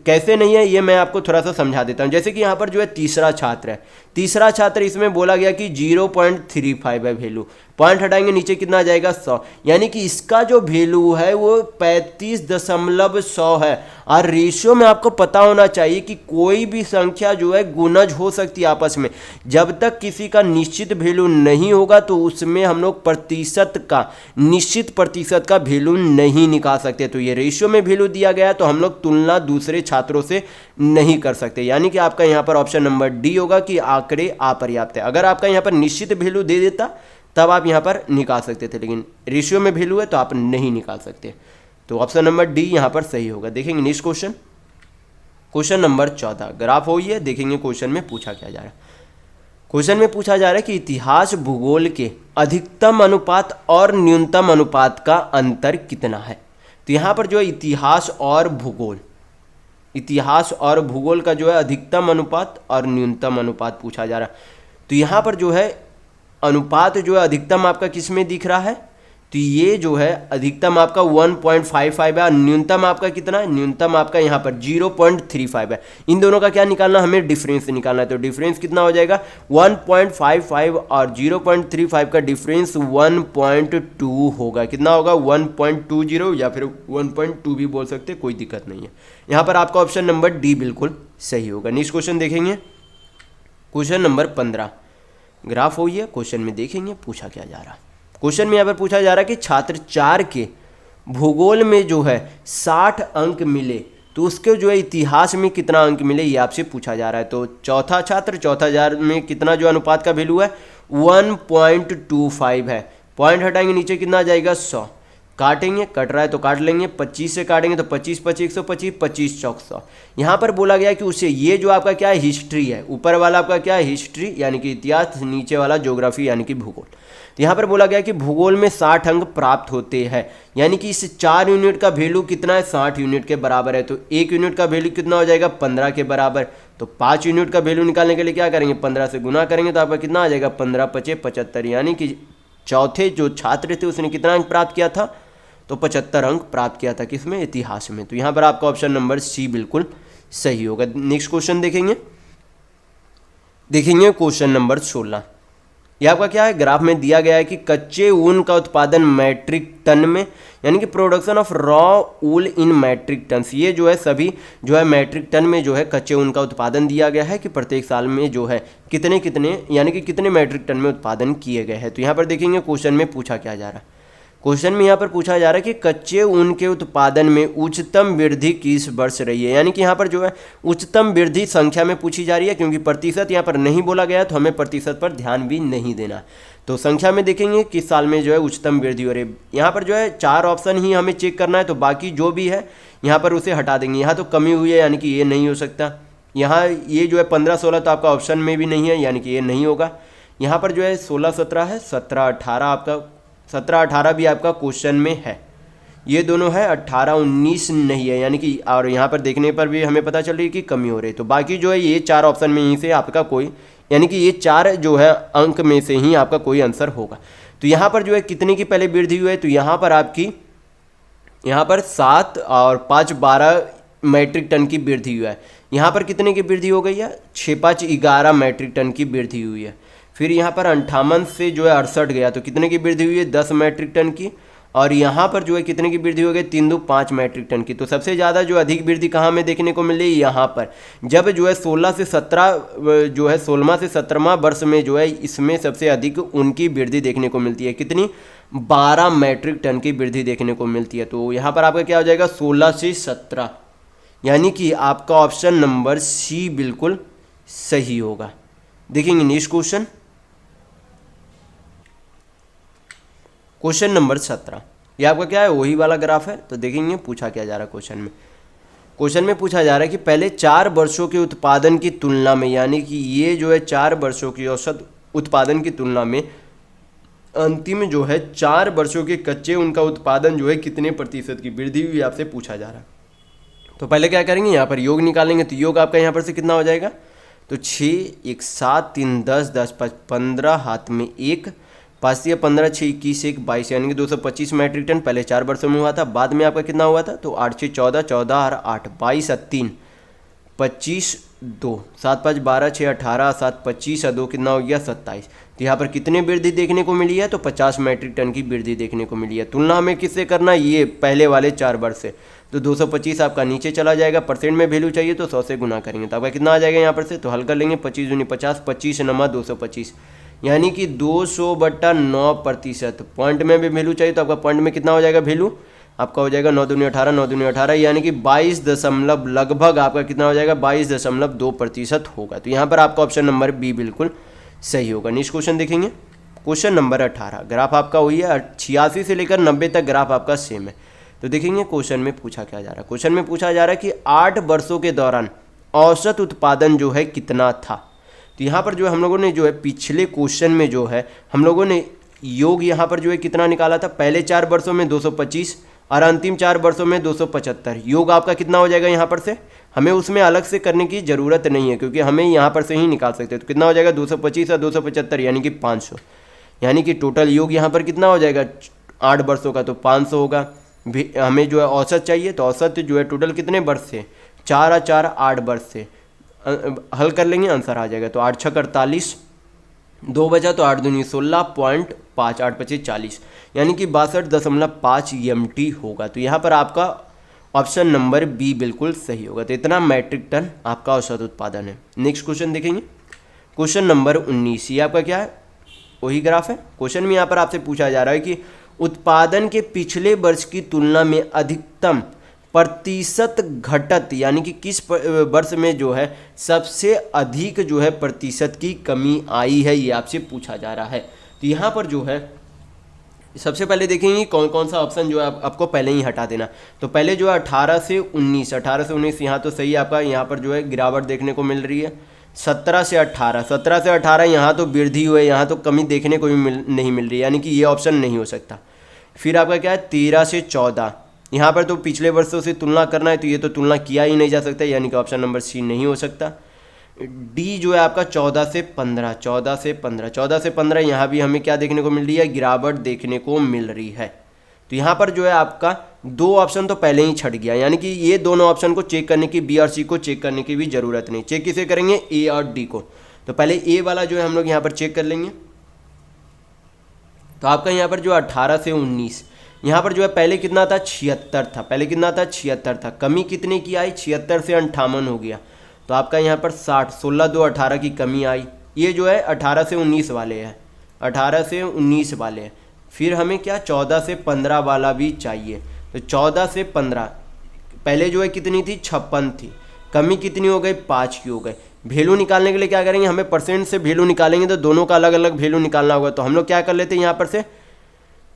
कैसे नहीं है ये मैं आपको थोड़ा सा समझा देता हूँ। जैसे कि यहाँ पर जो है तीसरा छात्र है, तीसरा छात्र इसमें बोला गया कि 0.35 है वैल्यू, पॉइंट हटाएंगे नीचे कितना आ जाएगा 100, यानी कि इसका जो वैल्यू है वो 35.100 है। और रेशियो में आपको पता होना चाहिए कि कोई भी संख्या जो है गुणज हो सकती है आपस में, जब तक किसी का निश्चित वैल्यू नहीं होगा तो उसमें हम लोग प्रतिशत का निश्चित प्रतिशत का वैल्यू नहीं निकाल सकते। तो ये रेशियो में वैल्यू दिया गया तो हम लोग तुलना दूसरे छात्रों से नहीं कर सकते, यानी कि आपका यहाँ पर ऑप्शन नंबर डी होगा कि आंकड़े अपर्याप्त है। अगर आपका यहाँ पर निश्चित वैल्यू दे देता तब आप यहाँ पर निकाल सकते थे, लेकिन रेशियो में वैल्यू है तो आप नहीं निकाल सकते। तो ऑप्शन नंबर डी यहाँ पर सही होगा। देखेंगे next question, question number 14, graph हो ये। देखेंगे क्वेश्चन में पूछा क्या जा रहा है। क्वेश्चन में पूछा जा रहा है कि इतिहास भूगोल के अधिकतम अनुपात और न्यूनतम अनुपात का अंतर कितना है। तो यहाँ पर जो है इतिहास और भूगोल, इतिहास और भूगोल का जो है अधिकतम अनुपात और न्यूनतम अनुपात पूछा जा रहा है। तो यहाँ पर जो है अनुपात जो है अधिकतम आपका किस में दिख रहा है, तो ये जो है अधिकतम आपका 1.55 है और न्यूनतम आपका कितना है, न्यूनतम आपका यहाँ पर 0.35 है। इन दोनों का क्या निकालना, हमें डिफरेंस निकालना है। तो डिफरेंस कितना हो जाएगा 1.55 और 0.35 का डिफरेंस 1.2 होगा। कितना होगा 1.20 या फिर 1.2 भी बोल सकते, कोई दिक्कत नहीं है। यहाँ पर आपका ऑप्शन नंबर डी बिल्कुल सही होगा। नेक्स्ट क्वेश्चन देखेंगे, क्वेश्चन नंबर 15, ग्राफ हो ये। क्वेश्चन में देखेंगे पूछा क्या जा रहा है। क्वेश्चन में यहाँ पर पूछा जा रहा है कि छात्र 4 के भूगोल में जो है 60 अंक मिले तो उसके जो है इतिहास में कितना अंक मिले, ये आपसे पूछा जा रहा है। तो चौथा छात्र, चौथा हजार में कितना जो अनुपात का वैल्यू है 1.25 है। पॉइंट हटाएंगे नीचे कितना आ जाएगा 100, काटेंगे, कट रहा है तो काट लेंगे, 25 से काटेंगे तो 25 25 125, 25 चौक 100। यहाँ पर बोला गया कि उसे ये जो आपका क्या है हिस्ट्री है, ऊपर वाला आपका क्या है हिस्ट्री यानी कि इतिहास, नीचे वाला ज्योग्राफी यानी कि भूगोल। तो यहाँ पर बोला गया कि भूगोल में 60 अंक प्राप्त होते हैं, यानी कि इस 4 यूनिट का वैल्यू कितना है 60 यूनिट के बराबर है। तो 1 यूनिट का वैल्यू कितना हो जाएगा 15 के बराबर। तो 5 यूनिट का वैल्यू निकालने के लिए क्या करेंगे 15 से गुना करेंगे तो आपका कितना आ जाएगा 15 × 5 = 75, यानी कि चौथे जो छात्र थे उसने कितना अंक प्राप्त किया था तो 75 अंक प्राप्त किया था किसमें, इतिहास में। तो यहाँ पर आपका ऑप्शन नंबर सी बिल्कुल सही होगा। नेक्स्ट क्वेश्चन देखेंगे क्वेश्चन नंबर 16। ये आपका क्या है, ग्राफ में दिया गया है कि कच्चे ऊन का उत्पादन मैट्रिक टन में, यानी कि production of raw wool in metric tons, ये जो है सभी जो है मैट्रिक टन में जो है कच्चे ऊन का उत्पादन दिया गया है कि प्रत्येक साल में जो है कितने यानी कि कितने मैट्रिक टन में उत्पादन किए गए हैं। तो यहाँ पर देखेंगे क्वेश्चन में पूछा क्या जा रहा है। क्वेश्चन में यहाँ पर पूछा जा रहा है कि कच्चे ऊन के उत्पादन में उच्चतम वृद्धि किस वर्ष रही है, यानी कि यहाँ पर जो है उच्चतम वृद्धि संख्या में पूछी जा रही है, क्योंकि प्रतिशत यहाँ पर नहीं बोला गया तो हमें प्रतिशत पर ध्यान भी नहीं देना। तो संख्या में देखेंगे किस साल में जो है उच्चतम वृद्धि हो रही है। यहाँ पर जो है 4 ऑप्शन ही हमें चेक करना है, तो बाकी जो भी है यहाँ पर उसे हटा देंगे। यहाँ तो कमी हुई है यानी कि ये नहीं हो सकता। यहाँ ये जो है 15-16 तो आपका ऑप्शन में भी नहीं है, यानी कि ये नहीं होगा। यहाँ पर जो है 16-17 है, 17-18 आपका 17-18 भी आपका क्वेश्चन में है, ये दोनों है। 18-19 नहीं है, यानी कि और यहाँ पर देखने पर भी हमें पता चल रही है कि कमी हो रही है। तो बाकी जो है ये 4 ऑप्शन में ही से आपका कोई, यानी कि ये 4 जो है अंक में से ही आपका कोई आंसर होगा। तो यहाँ पर जो है कितने की पहले वृद्धि हुई है, तो यहाँ पर आपकी यहाँ पर 7 और 5 12 मैट्रिक टन की वृद्धि हुआ है। यहाँ पर कितने की वृद्धि हो गई है, 6-5 11 मैट्रिक टन की वृद्धि हुई है। फिर यहाँ पर 58 से जो है 68 गया, तो कितने की वृद्धि हुई है, 10 मैट्रिक टन की। और यहाँ पर जो है कितने की वृद्धि हो गई, 3-5 मैट्रिक टन की। तो सबसे ज़्यादा जो अधिक वृद्धि कहाँ में देखने को मिल रही है, यहाँ पर जब जो है 16 से 17 जो है 16वां से 17वां वर्ष में जो है इसमें सबसे अधिक उनकी वृद्धि देखने को मिलती है। कितनी, 12 मैट्रिक टन की वृद्धि देखने को मिलती है। तो यहाँ पर आपका क्या हो जाएगा, 16 से 17, यानी कि आपका ऑप्शन नंबर सी बिल्कुल सही होगा। देखेंगे नेक्स्ट क्वेश्चन नंबर 17। ये आपका क्या है, वही वाला ग्राफ है। तो देखेंगे पूछा क्या जा रहा है क्वेश्चन में पूछा जा रहा है कि पहले 4 वर्षों के उत्पादन की तुलना में, यानी कि ये जो है 4 वर्षों की औसत उत्पादन की तुलना में अंतिम जो है 4 वर्षों के कच्चे उनका उत्पादन जो है कितने प्रतिशत की वृद्धि हुई आपसे पूछा जा रहा है। तो पहले क्या करेंगे, यहाँ पर योग निकालेंगे। तो योग आपका यहाँ पर से कितना हो जाएगा, तो 6 1 7 3 10 10 5 15 हाथ में 1 5 या 15 6 21 1 22, यानी कि 225 मैट्रिक टन पहले 4 वर्षों में हुआ था। बाद में आपका कितना हुआ था, तो 8 6 14 14 और 8 22 और 3 25 2 7 5 12 6 18 7 25 और 2 कितना हो गया, 27। तो यहाँ पर कितने वृद्धि देखने को मिली है, तो 50 मैट्रिक टन की वृद्धि देखने को मिली है। तुलना हमें किससे करना है, ये पहले वाले 4 वर्ष से। तो 225 आपका नीचे चला जाएगा, परसेंट में वैल्यू चाहिए तो 100 से गुना करेंगे, तो आपका कितना आ जाएगा यहाँ पर से, तो हल कर लेंगे। 25 दूनी 50, 25 नमा 225, यानी कि 200/9%। पॉइंट में भी वैल्यू चाहिए तो आपका पॉइंट में कितना हो जाएगा वैल्यू, आपका हो जाएगा 9 दूनी 18, 9 दूनी 18, यानी कि 22 दशमलव लगभग आपका कितना हो जाएगा, 22.2% होगा। तो यहाँ पर आपका ऑप्शन नंबर बी बिल्कुल सही होगा। नेक्स्ट क्वेश्चन देखेंगे क्वेश्चन नंबर 18। ग्राफ आपका वही है, 86 से लेकर 90 तक ग्राफ आपका सेम है। तो देखेंगे क्वेश्चन में पूछा क्या जा रहा है। क्वेश्चन में पूछा जा रहा है कि 8 वर्षों के दौरान औसत उत्पादन जो है कितना था। तो यहाँ पर जो है हम लोगों ने जो है पिछले क्वेश्चन में जो है हम लोगों ने योग यहाँ पर जो है कितना निकाला था, पहले 4 वर्षों में 225 और अंतिम 4 वर्षों में 275। योग आपका कितना हो जाएगा यहाँ पर से, हमें उसमें अलग से करने की ज़रूरत नहीं है क्योंकि हमें यहाँ पर से ही निकाल सकते हैं। तो कितना हो जाएगा 225 और 275 यानी कि 500, यानी कि टोटल योग यहाँ पर कितना हो जाएगा 8 वर्षों का, तो 500 होगा। हमें जो है औसत चाहिए, तो औसत जो है टोटल कितने वर्ष से, 4 और 4 8 वर्ष से हल कर लेंगे, आंसर आ जाएगा। तो 8 6 48, 2 बचा तो 8 दूनी 16.5, 8 25 40, यानी कि 62.5 EMT होगा। तो यहाँ पर आपका ऑप्शन नंबर बी बिल्कुल सही होगा। तो इतना मैट्रिक टन आपका औसत उत्पादन है। नेक्स्ट क्वेश्चन देखेंगे क्वेश्चन नंबर 19। ये आपका क्या है, वही ग्राफ है। क्वेश्चन में यहाँ पर आपसे पूछा जा रहा है कि उत्पादन के पिछले वर्ष की तुलना में अधिकतम प्रतिशत घटत, यानी कि किस वर्ष में जो है सबसे अधिक जो है प्रतिशत की कमी आई है, ये आपसे पूछा जा रहा है। तो यहाँ पर जो है सबसे पहले देखेंगे कौन कौन सा ऑप्शन जो है आपको पहले ही हटा देना। तो पहले जो है 18 से 19 यहाँ तो सही आपका, यहाँ पर जो है गिरावट देखने को मिल रही है। 17 से 18 यहाँ तो वृद्धि हुई, यहाँ तो कमी देखने को भी नहीं मिल रही है, यानी कि ये ऑप्शन नहीं हो सकता। फिर आपका क्या है 13 से 14, यहाँ पर तो पिछले वर्षों से तुलना करना है, तो ये तो तुलना किया ही नहीं जा सकता, यानी कि ऑप्शन नंबर सी नहीं हो सकता। डी जो है आपका 14 से 15 यहाँ भी हमें क्या देखने को मिल रही है, गिरावट देखने को मिल रही है। तो यहाँ पर जो है आपका 2 ऑप्शन तो पहले ही छट गया, यानी कि ये दोनों ऑप्शन को चेक करने की, बी और सी को चेक करने की भी ज़रूरत नहीं। चेक किसे करेंगे, ए और डी को। तो पहले ए वाला जो है हम लोग यहाँ पर चेक कर लेंगे। तो आपका यहाँ पर जो 18 से 19, यहाँ पर जो है पहले कितना था, 76 था। पहले कितना था, 76 था। कमी कितने की आई, 76 से 58 हो गया। तो आपका यहाँ पर 60, 16 2 18 की कमी आई। ये जो है 18 से 19 वाले हैं, 18 से 19 वाले हैं। फिर हमें क्या, 14 से 15 वाला भी चाहिए। तो 14 से 15 पहले जो है कितनी थी, 56 थी। कमी कितनी हो गई, 5 की हो गई। वैल्यू निकालने के लिए क्या करेंगे, हमें परसेंट से वैल्यू निकालेंगे तो दोनों का अलग अलग वैल्यू निकालना होगा। तो हम लोग क्या कर लेते हैं,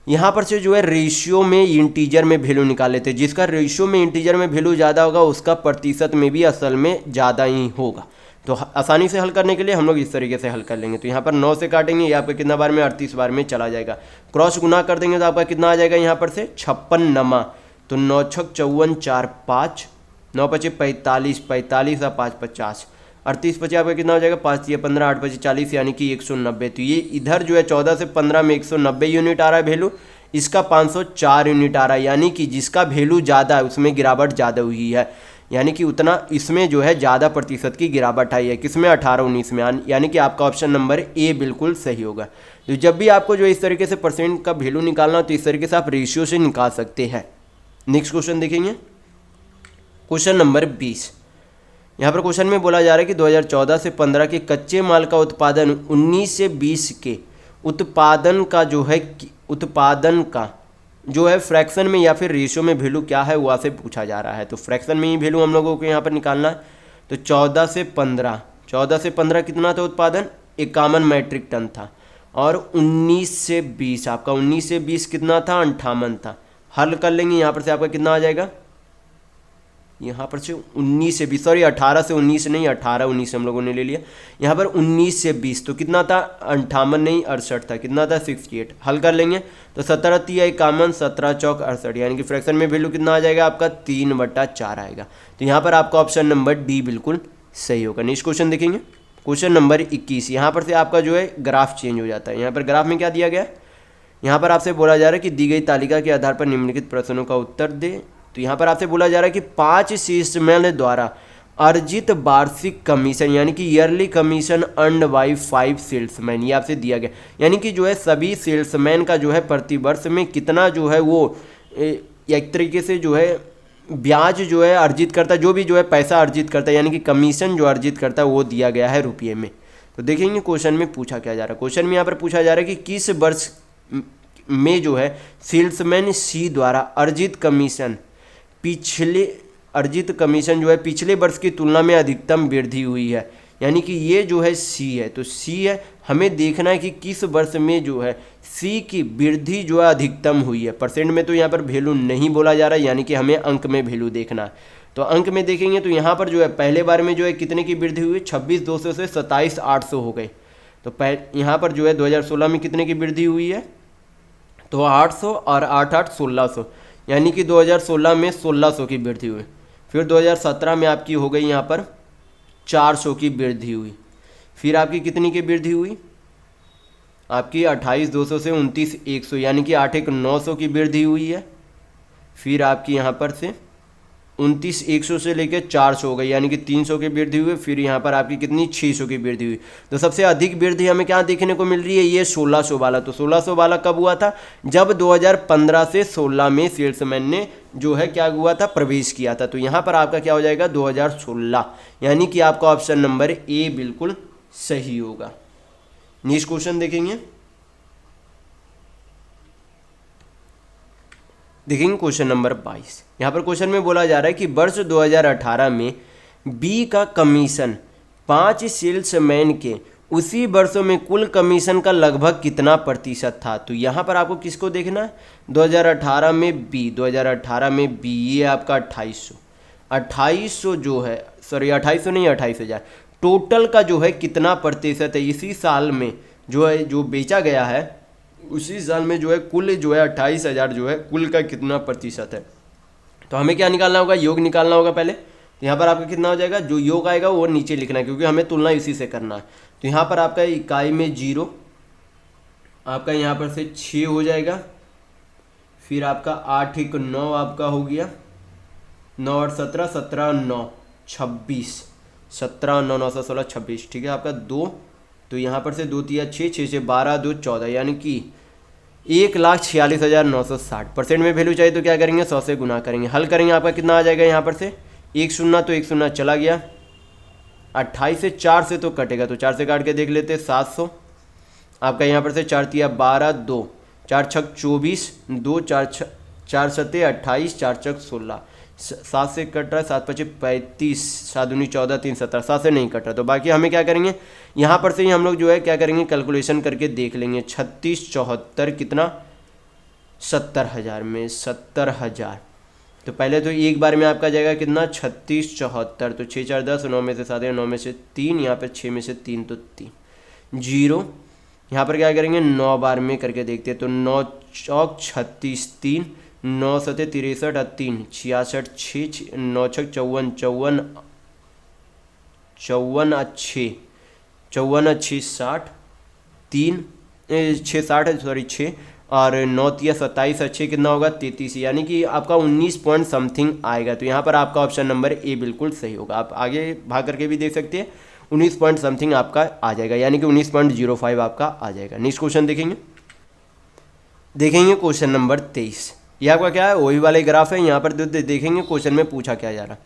यहाँ पर से जो है रेशियो में इंटीजर में वैल्यू निकाल लेते हैं। जिसका रेशियो में इंटीजर में वैल्यू ज़्यादा होगा उसका प्रतिशत में भी असल में ज़्यादा ही होगा। तो आसानी से हल करने के लिए हम लोग इस तरीके से हल कर लेंगे। तो यहाँ पर 9 से काटेंगे, ये आपका कितना बार में, 38 बार में चला जाएगा। क्रॉस गुना कर देंगे तो आपका कितना आ जाएगा, यहाँ पर से 56 नमा। तो 9 छक 54 4 5, 9 पचे 45, 45 और 5 50, 38 पचे आपका कितना हो जाएगा, 5 या 15, 8 पचे 40, यानी कि 190। तो ये इधर जो है 14 से 15 में 190 यूनिट आ रहा है वैल्यू, इसका 504 यूनिट आ रहा है। यानी कि जिसका वैल्यू ज़्यादा है उसमें गिरावट ज़्यादा हुई है, यानी कि उतना इसमें जो है ज़्यादा प्रतिशत की गिरावट आई है। किसमें, 18-19 में। यानी कि आपका ऑप्शन नंबर ए बिल्कुल सही होगा। तो जब भी आपको जो इस तरीके से परसेंट का वैल्यू निकालना हो तो इस तरीके से आप रेशियो से निकाल सकते हैं। नेक्स्ट क्वेश्चन देखेंगे, क्वेश्चन नंबर 20। यहाँ पर क्वेश्चन में बोला जा रहा है कि 2014 से 15 के कच्चे माल का उत्पादन 19 से 20 के उत्पादन का जो है फ्रैक्शन में या फिर रेशियो में वैल्यू क्या है वहाँ से पूछा जा रहा है। तो फ्रैक्शन में ही वैल्यू हम लोगों को यहाँ पर निकालना है। तो 14 से 15 कितना था उत्पादन, 51 मैट्रिक टन था। और 19 से 20 आपका 19 से 20 कितना था, 58 था। हल कर लेंगे, यहाँ पर से आपका कितना आ जाएगा, यहाँ पर से 19 से 20, सॉरी 18 से 19 नहीं, 18-19 हम लोगों ने ले लिया। यहाँ पर 19 से 20 तो कितना था, 58 नहीं 68 था। कितना था, 68। हल कर लेंगे तो 17 3 51, 17 चौक 68, यानी कि फ्रैक्शन में वैल्यू कितना आ जाएगा आपका, 3/4 आएगा। तो यहाँ पर आपका ऑप्शन नंबर डी बिल्कुल सही होगा। नेक्स्ट क्वेश्चन देखेंगे, क्वेश्चन नंबर 21। यहाँ पर से आपका जो है ग्राफ चेंज हो जाता है। यहाँ पर ग्राफ में क्या दिया गया है, यहाँ पर आपसे बोला जा रहा है कि दी गई तालिका के आधार पर निम्नलिखित प्रश्नों का उत्तर दे। तो यहाँ पर आपसे बोला जा रहा है कि 5 सेल्समैन द्वारा अर्जित वार्षिक कमीशन, यानी कि yearly commission earned by 5 salesman, ये आपसे दिया गया। यानी कि जो है सभी सेल्समैन का जो है प्रतिवर्ष में कितना जो है वो एक तरीके से जो है ब्याज जो है अर्जित करता है, जो भी जो है पैसा अर्जित करता है, यानी कि कमीशन जो अर्जित करता है वो दिया गया है रुपये में। तो देखेंगे क्वेश्चन में पूछा क्या जा रहा है। क्वेश्चन में यहाँ पर पूछा जा रहा है कि किस वर्ष में जो है सेल्समैन सी द्वारा अर्जित कमीशन जो है पिछले वर्ष की तुलना में अधिकतम वृद्धि हुई है। यानी कि ये जो है सी है, तो सी है, हमें देखना है कि किस वर्ष में जो है सी की वृद्धि जो है अधिकतम हुई है। परसेंट में तो यहाँ पर वैल्यू नहीं बोला जा रहा है, यानी कि हमें अंक में वैल्यू देखना है। तो अंक में देखेंगे तो यहाँ पर जो है पहले बार में जो है कितने की वृद्धि हुई, 26,200 से 27,800 हो गए। तो यहाँ पर जो है 2016 में कितने की वृद्धि हुई है, तो 800 और 8 1600, यानी कि 2016 में 1600 की वृद्धि हुई। फिर 2017 में आपकी हो गई यहाँ पर 400 की वृद्धि हुई। फिर आपकी कितनी की वृद्धि हुई, आपकी 28,200 से 29,100, यानी कि 8 900 की वृद्धि हुई है। फिर आपकी यहाँ पर से 29,100 से लेकर 400 हो गई, यानी कि 300 की वृद्धि हुई। फिर यहाँ पर आपकी कितनी 600 की वृद्धि हुई। तो सबसे अधिक वृद्धि हमें क्या देखने को मिल रही है, ये 1600 वाला। तो 1600 वाला कब हुआ था, जब 2015 से 16 में सेल्समैन ने जो है क्या हुआ था, प्रवेश किया था। तो यहाँ पर आपका क्या हो जाएगा, 2016, यानी कि आपका ऑप्शन नंबर ए बिल्कुल सही होगा। नेक्स्ट क्वेश्चन देखेंगे क्वेश्चन नंबर 22। यहाँ पर क्वेश्चन में बोला जा रहा है कि वर्ष 2018 में बी का कमीशन 5 सेल्समैन के उसी वर्षों में कुल कमीशन का लगभग कितना प्रतिशत था। तो यहाँ पर आपको किसको देखना है, 2018 में बी, 2018 में बी, ये आपका 2800 जो है, सॉरी 2800 नहीं 28,000 टोटल का जो है कितना प्रतिशत है इसी साल में जो है जो बेचा गया है, उसी साल में जो है कुल जो है 28,000 जो है कुल का कितना प्रतिशत है। तो हमें क्या निकालना होगा, योग निकालना होगा पहले। तो यहाँ पर आपका कितना हो जाएगा, जो योग आएगा वो नीचे लिखना है, क्योंकि हमें तुलना इसी से करना है। तो यहाँ पर आपका इकाई में 0, आपका यहाँ पर से 6 हो जाएगा। फिर आपका 8 1 9 आपका हो गया, 9 8 17, 17 9 26, 17 9 9 16 26, ठीक है आपका 2, तो यहाँ पर से 2 3 6 6 6 12 2 14, यानी कि 1,46,960। परसेंट में वैल्यू चाहिए तो क्या करेंगे, 100 से गुना करेंगे। हल करेंगे, आपका कितना आ जाएगा यहाँ पर से, 1 0 तो 1 0 चला गया, 28 से 4 से तो कटेगा, तो 4 से काट के देख लेते, 700। आपका यहाँ पर से 4 तिया 12, 2 4 छक 24, 2 4 सते 28, 4 छक 16, 7 से कट रहा है, 7 5 35, 7 दूनी 14, 3 17, 7 से नहीं कट रहा, तो बाकी हमें क्या करेंगे, यहाँ पर से ही हम लोग जो है क्या करेंगे, कैलकुलेशन करके देख लेंगे। 36 74 कितना, 70,000 में 70,000, तो पहले तो एक बार में आपका जाएगा कितना, 36 74, तो 6 4 10, 9 में से 7 9 में से 3, यहाँ पर 6 में से 3 तो 3 0। यहाँ पर क्या करेंगे, 9 बार में करके देखते हैं, तो 9 चौक 36, 3 9 सते 63, 3 66, 6 9 छक 54, 54 6 54 6 60, 3 6 60 सॉरी 6, और 9 तिया 27 अच्छे कितना होगा, 33, यानी कि आपका 19 पॉइंट समथिंग आएगा। तो यहाँ पर आपका ऑप्शन नंबर ए बिल्कुल सही होगा। आप आगे भाग करके भी देख सकते हैं, 19 पॉइंट समथिंग आपका आ जाएगा, यानी कि 19.05 आपका आ जाएगा। नेक्स्ट क्वेश्चन देखेंगे क्वेश्चन नंबर 23। ये आपका क्या है, वही वाले ग्राफ है। यहाँ पर देखेंगे क्वेश्चन में पूछा क्या जा रहा है।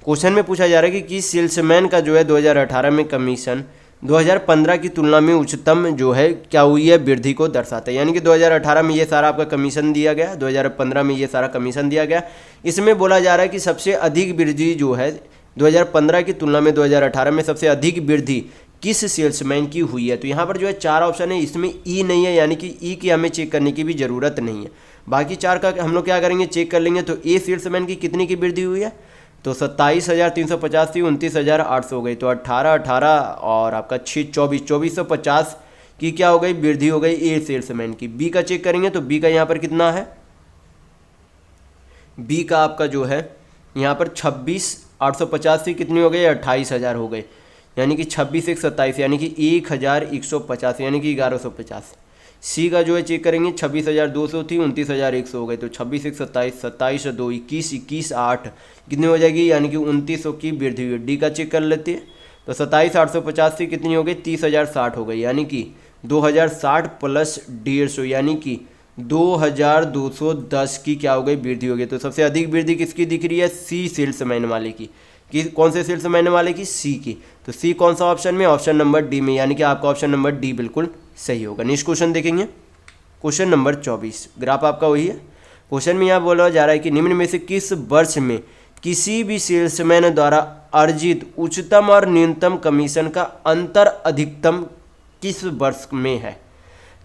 क्वेश्चन में पूछा जा रहा है कि किस सेल्समैन का जो है 2018 में कमीशन 2015 की तुलना में उच्चतम जो है क्या हुई है, वृद्धि को दर्शाता है। यानी कि 2018 में ये सारा आपका कमीशन दिया गया, 2015 में ये सारा कमीशन दिया गया। इसमें बोला जा रहा है कि सबसे अधिक वृद्धि जो है 2015 की तुलना में 2018 में सबसे अधिक वृद्धि किस सेल्समैन की हुई है। तो यहाँ पर जो है 4 ऑप्शन है, इसमें ई नहीं है, यानी कि ई की हमें चेक करने की भी ज़रूरत नहीं है। बाकी 4 का हम लोग क्या करेंगे, चेक कर लेंगे। तो ए सेल्समैन की कितनी की वृद्धि हुई है, तो 27,350 थी, 29,800 हो गई, तो 18 और आपका 6 24 2450 की क्या हो गई, वृद्धि हो गई ए सेल्समैन की। बी का चेक करेंगे तो बी का यहाँ पर कितना है, बी का आपका जो है यहाँ पर 26,850 थी, कितनी हो गई, 28,000 हो गई, यानी कि 26 1 27, यानी कि 1,150, यानी कि 1150। सी का जो है चेक करेंगे, 26,200 थी, 29,100 हो गई, तो 26 1 27, 27 2 21, 21 8 कितनी हो जाएगी, यानी कि 2900 की वृद्धि हुई। डी का चेक कर लेते हैं, तो 27,850 थी, कितनी हो गई, 30,060 हो गई, यानी कि 2,060 प्लस 150, यानी कि 2,210 की क्या हो गई, वृद्धि हो गई। तो सबसे अधिक वृद्धि किसकी दिख रही है, सी सेल्समैन वाले की। कौन से सेल्समैन वाले की, सी की। तो सी कौन सा ऑप्शन में, ऑप्शन नंबर डी में, यानी कि आपका ऑप्शन नंबर डी बिल्कुल सही होगा। नेक्स्ट क्वेश्चन देखेंगे, क्वेश्चन नंबर 24। ग्राफ आपका वही है। क्वेश्चन में यहाँ बोला जा रहा है कि निम्न में से किस वर्ष में किसी भी सेल्समैन द्वारा अर्जित उच्चतम और न्यूनतम कमीशन का अंतर अधिकतम किस वर्ष में है।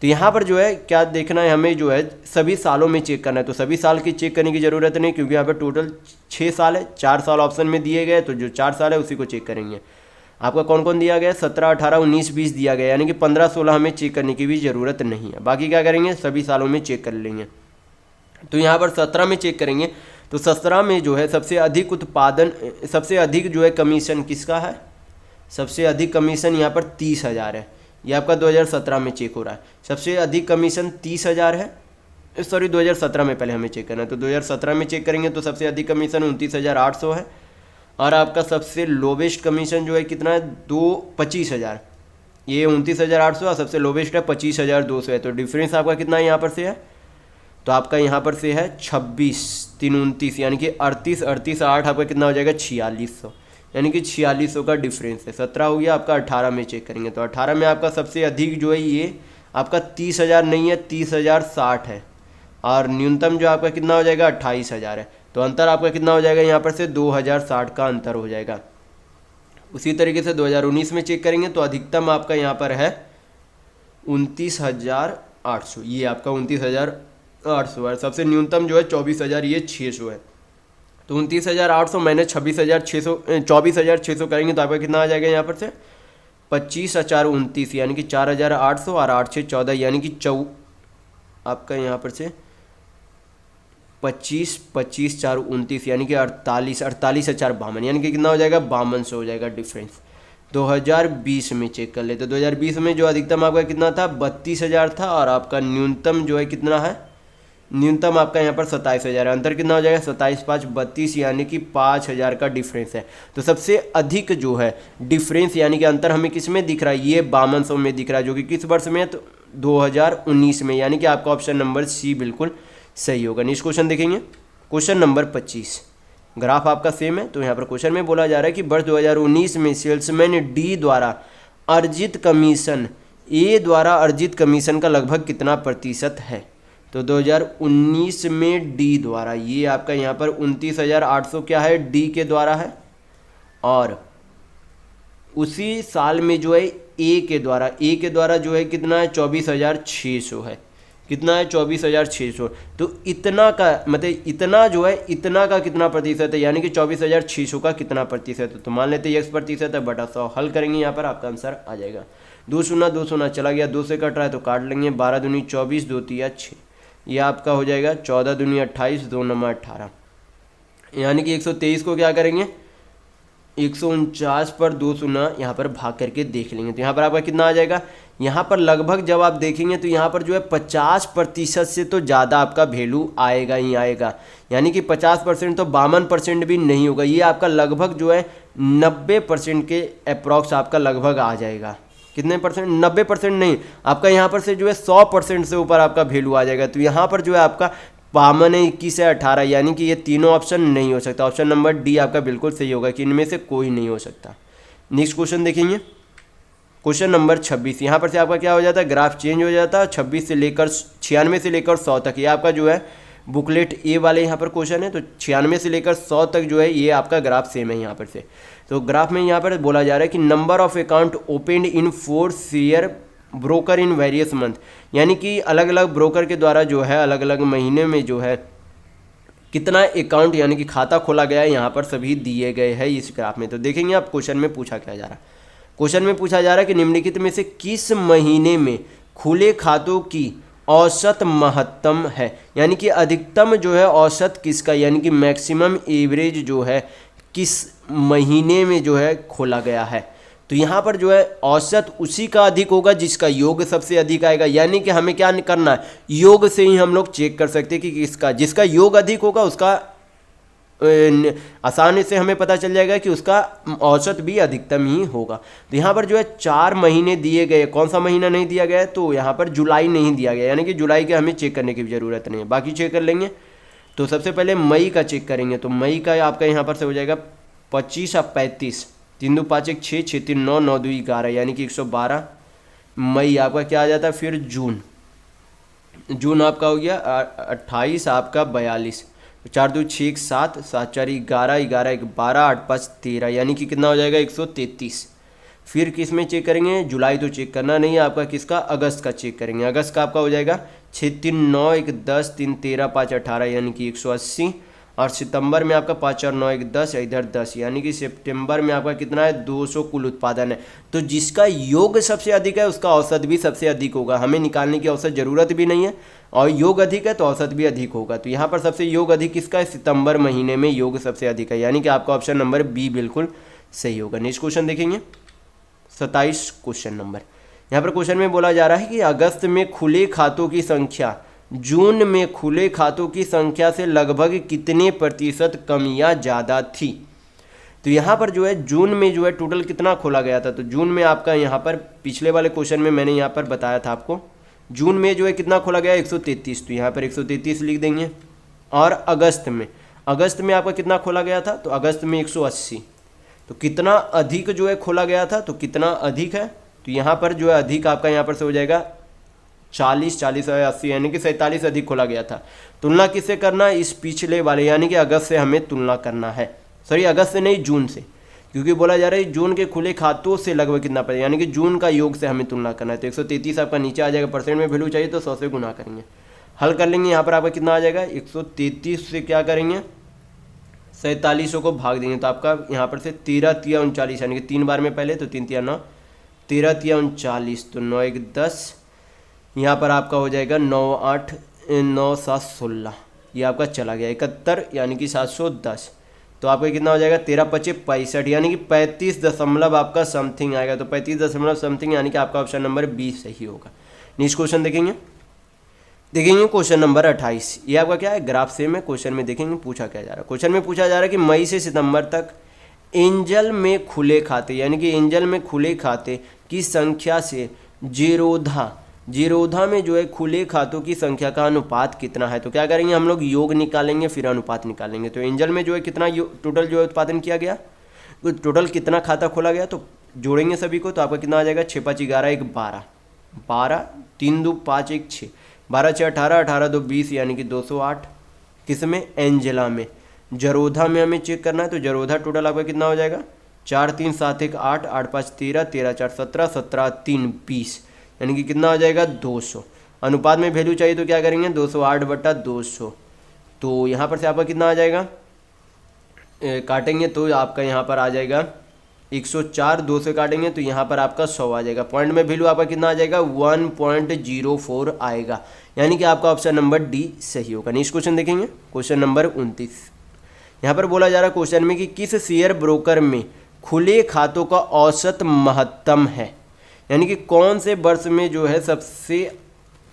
तो यहाँ पर जो है क्या देखना है हमें, जो है सभी सालों में चेक करना है। तो सभी साल की चेक करने की ज़रूरत नहीं, क्योंकि यहाँ पर टोटल 6 साल है, 4 साल ऑप्शन में दिए गए, तो जो 4 साल है उसी को चेक करेंगे। आपका कौन कौन दिया गया, 17 18 19 20 दिया गया, यानी कि 15 16 हमें चेक करने की भी ज़रूरत नहीं है। बाकी क्या करेंगे, सभी सालों में चेक कर लेंगे। तो यहाँ पर 17 में चेक करेंगे, तो 17 में जो है सबसे अधिक उत्पादन, सबसे अधिक जो है कमीशन किसका है, सबसे अधिक कमीशन यहाँ पर 30,000 है। ये आपका 2017 में चेक हो रहा है, सबसे अधिक कमीशन 30,000 है। सॉरी 2017 में पहले हमें चेक करना है, तो 2017 में चेक करेंगे तो सबसे अधिक कमीशन 29,800 है, और आपका सबसे लोवेस्ट कमीशन जो है कितना है, 25,000। ये 29,800 और सबसे लोवेस्ट है 25,200 है। तो डिफरेंस आपका कितना है यहाँ पर से है, तो आपका यहाँ पर से है 26 3 29, यानी कि 38 38 8 आपका कितना हो जाएगा, 4600, यानी कि 4600 का डिफरेंस है। 17 हो गया आपका। 18 में चेक करेंगे तो 18 में आपका सबसे अधिक जो है ये आपका 30,000 नहीं है, 30,060 है, और न्यूनतम जो आपका कितना हो जाएगा, 28,000 है। तो अंतर आपका कितना हो जाएगा यहाँ पर से, 2,060 का अंतर हो जाएगा। उसी तरीके से 2019 में चेक करेंगे तो अधिकतम आपका यहाँ पर है 29,800, ये आपका 29,800 है। सबसे न्यूनतम जो है 24,000, ये 600 है। तो 29,800 मैंने 26,600 24,600 करेंगे तो आपका कितना आ जाएगा यहाँ पर से, 25 4 29, यानी कि 4,800 और 8 6 14, यानी कि आपका यहाँ पर से 25 25 4 29, यानी कि 48 48 4 52, यानी कि कितना हो जाएगा, 5200 हो जाएगा डिफरेंस। 2020 में चेक कर लेते। 2020 में जो अधिकतम आपका कितना था, 32,000 था, और आपका न्यूनतम जो है कितना है, न्यूनतम आपका यहाँ पर 27,000 है। अंतर कितना हो जाएगा 27 5 32, यानी कि 5,000 का डिफरेंस है। तो सबसे अधिक जो है डिफरेंस यानी कि अंतर हमें किस में दिख रहा है, ये 5200 में दिख रहा है, जो कि किस वर्ष में है, तो 2019 में, यानी कि आपका ऑप्शन नंबर सी बिल्कुल सही होगा। नेक्स्ट क्वेश्चन देखेंगे, क्वेश्चन नंबर 25। ग्राफ आपका सेम है, तो यहाँ पर क्वेश्चन में बोला जा रहा है कि वर्ष 2019 में सेल्समैन डी द्वारा अर्जित कमीशन ए द्वारा अर्जित कमीशन का लगभग कितना प्रतिशत है। तो 2019 में डी द्वारा, ये आपका यहाँ पर 29,800 क्या है, डी के द्वारा है, और उसी साल में जो है ए के द्वारा जो है कितना है, 24,600 है। कितना है, 24,600। तो इतना का मतलब इतना जो है, इतना का कितना प्रतिशत है, यानी कि 24,600 का कितना प्रतिशत है। तो मान लेते हैं 1% है बटा 100, हल करेंगे, यहाँ पर आपका आंसर आ जाएगा। 2 शून्य चला गया, 2 से कट रहा है तो काट लेंगे, 12 दूनी 24, 2 तिया 6, ये आपका हो जाएगा 14 दूनी 28, 2 नंबर 18, यानी कि 123 को क्या करेंगे, 149 पर 2 शून्य यहाँ पर भाग करके देख लेंगे। तो यहाँ पर आपका कितना आ जाएगा, यहाँ पर लगभग जब आप देखेंगे तो यहाँ पर जो है 50% से तो ज़्यादा आपका वैल्यू आएगा ही आएगा, यानी कि 50% तो 52% भी नहीं होगा, ये आपका लगभग जो है 90% के अप्रॉक्स आपका लगभग आ जाएगा। कितने परसेंट, 90% नहीं, आपका यहाँ पर से जो है 100% से ऊपर आपका वैल्यू आ जाएगा। तो यहाँ पर जो है आपका 52 21 से 18, यानी कि ये तीनों ऑप्शन नहीं हो सकता। ऑप्शन नंबर डी आपका बिल्कुल सही होगा कि इनमें से कोई नहीं हो सकता। नेक्स्ट क्वेश्चन देखेंगे, क्वेश्चन नंबर 26। यहाँ पर से आपका क्या हो जाता है, ग्राफ चेंज हो जाता है 26 से लेकर 96 से लेकर 100 तक। ये आपका जो है बुकलेट ए वाले यहाँ पर क्वेश्चन है, तो 96 से लेकर 100 तक जो है ये आपका ग्राफ सेम है यहाँ पर से। तो ग्राफ में यहाँ पर बोला जा रहा है कि number of account opened in 4 share broker in various month, यानी कि अलग अलग ब्रोकर के द्वारा जो है अलग अलग महीने में जो है कितना अकाउंट यानी कि खाता खोला गया है, यहाँ पर सभी दिए गए हैं इस ग्राफ में। तो देखेंगे आप क्वेश्चन में पूछा क्या जा रहा है। क्वेश्चन में पूछा जा रहा है कि निम्नलिखित में से किस महीने में खुले खातों की औसत महत्तम है, यानी कि अधिकतम जो है औसत किसका, यानी कि मैक्सिमम एवरेज जो है किस महीने में जो है खोला गया है। तो यहाँ पर जो है औसत उसी का अधिक होगा जिसका योग सबसे अधिक आएगा, यानी कि हमें क्या करना है, योग से ही हम लोग चेक कर सकते हैं कि किसका, जिसका योग अधिक होगा उसका आसानी से हमें पता चल जाएगा कि उसका औसत भी अधिकतम ही होगा। तो यहाँ पर जो है 4 महीने दिए गए, कौन सा महीना नहीं दिया गया है, तो यहाँ पर जुलाई नहीं दिया गया, यानी कि जुलाई के हमें चेक करने की भी ज़रूरत नहीं है, बाकी चेक कर लेंगे। तो सबसे पहले मई का चेक करेंगे, तो मई का आपका यहाँ पर से हो जाएगा 25 और 35, 3 2 5 1 6 6 3 9 9 2 11, यानी कि 112 मई आपका क्या आ जाता है। फिर जून आपका हो गया 28, आपका 42, 4 2 6 1 7 7 4 11 11 1 12 8 5 13, यानी कि कितना हो जाएगा 133। फिर किस में चेक करेंगे, जुलाई तो चेक करना नहीं है आपका, किसका, अगस्त का चेक करेंगे। अगस्त का आपका हो जाएगा 6 3 9 1 10 3 13 5 18, यानी कि 180। और सितंबर में आपका 5 और 9 1 10, इधर 10, यानी कि सितंबर में आपका कितना है, 200 कुल उत्पादन है। तो जिसका योग सबसे अधिक है उसका औसत भी सबसे अधिक होगा, हमें निकालने की औसत ज़रूरत भी नहीं है, और योग अधिक है तो औसत भी अधिक होगा। तो यहाँ पर सबसे योग अधिक किसका है, सितंबर महीने में योग सबसे अधिक है, यानी कि आपका ऑप्शन नंबर बी बिल्कुल सही होगा। नेक्स्ट क्वेश्चन देखेंगे, 27 क्वेश्चन नंबर। यहाँ पर क्वेश्चन में बोला जा रहा है कि अगस्त में खुले खातों की संख्या जून में खुले खातों की संख्या से लगभग कितने प्रतिशत कम या ज़्यादा थी। तो यहाँ पर जो है जून में जो है टोटल कितना खोला गया था, तो जून में आपका यहाँ पर पिछले वाले क्वेश्चन में मैंने यहाँ पर बताया था आपको, जून में जो है कितना खोला गया 133, तो यहाँ पर 133 लिख देंगे। और अगस्त में आपका कितना खोला गया था, तो अगस्त में 180। तो कितना अधिक जो है खोला गया था, तो कितना अधिक है, तो यहाँ पर जो है अधिक आपका यहाँ पर से हो जाएगा 40 40 और 80, यानी कि 47 अधिक खोला गया था। तुलना किससे करना है, इस पिछले वाले यानी कि अगस्त से हमें तुलना करना है, सॉरी अगस्त से नहीं जून से, क्योंकि बोला जा रहा है जून के खुले खातों से लगभग कितना पड़ेगा, यानी कि जून का योग से हमें तुलना करना है। तो 133 आपका नीचे आ जाएगा, परसेंट में वैल्यू चाहिए तो 100 से गुना करेंगे, हल कर लेंगे। यहाँ पर आपका कितना आ जाएगा, 133 से क्या करेंगे 47 को भाग देंगे, तो आपका यहाँ पर से 13 3 39, यानी कि 3 बार में पहले, तो 3 3 9 13 3 39, तो 9 1 10, यहाँ पर आपका हो जाएगा 9 8 9 7 16, ये आपका चला गया 71, यानी कि 710। तो आपका कितना हो जाएगा 13 5 65, यानी कि 35 दशमलव आपका समथिंग आएगा। तो 35 दशमलव समथिंग, यानी कि आपका ऑप्शन नंबर बी सही होगा। नेक्स्ट क्वेश्चन देखेंगे, देखेंगे क्वेश्चन नंबर 28। ये आपका क्या है, ग्राफ सेम है। क्वेश्चन में देखेंगे पूछा क्या जा रहा है। क्वेश्चन में पूछा जा रहा है कि मई से सितंबर तक एंजल में खुले खाते, यानी कि एंजल में खुले खाते की संख्या से जीरोधा में जो है खुले खातों की संख्या का अनुपात कितना है। तो क्या करेंगे हम लोग, योग निकालेंगे फिर अनुपात निकालेंगे। तो एंजल में जो है कितना टोटल जो है उत्पादन किया गया, तो टोटल कितना खाता खोला गया, तो जोड़ेंगे सभी को तो आपका कितना आ जाएगा, 6 5 11 1 12 3 2 5 1 6 12 6 18 18 2 20 यानी कि 208। किसमें, एंजेला में। जरोधा में हमें चेक करना है, तो जरोधा टोटल आपका कितना हो जाएगा, 4 3 7 1 8 8 5 13 13 4 17 17 3 20 यानी कि कितना हो जाएगा, 200। अनुपात में वैल्यू चाहिए तो क्या करेंगे, 208/200। तो यहाँ पर से आपका कितना आ जाएगा, काटेंगे तो आपका यहाँ पर आ जाएगा 104, 2 से काटेंगे तो यहाँ पर आपका 100 आ जाएगा। पॉइंट में वैल्यू आपका कितना आ जाएगा, 1.04 आएगा, यानी कि आपका ऑप्शन नंबर डी सही होगा। नेक्स्ट क्वेश्चन देखेंगे, क्वेश्चन नंबर 29। यहाँ पर बोला जा रहा है क्वेश्चन में कि किस शेयर ब्रोकर में खुले खातों का औसत महत्तम है, यानी कि कौन से वर्ष में जो है सबसे,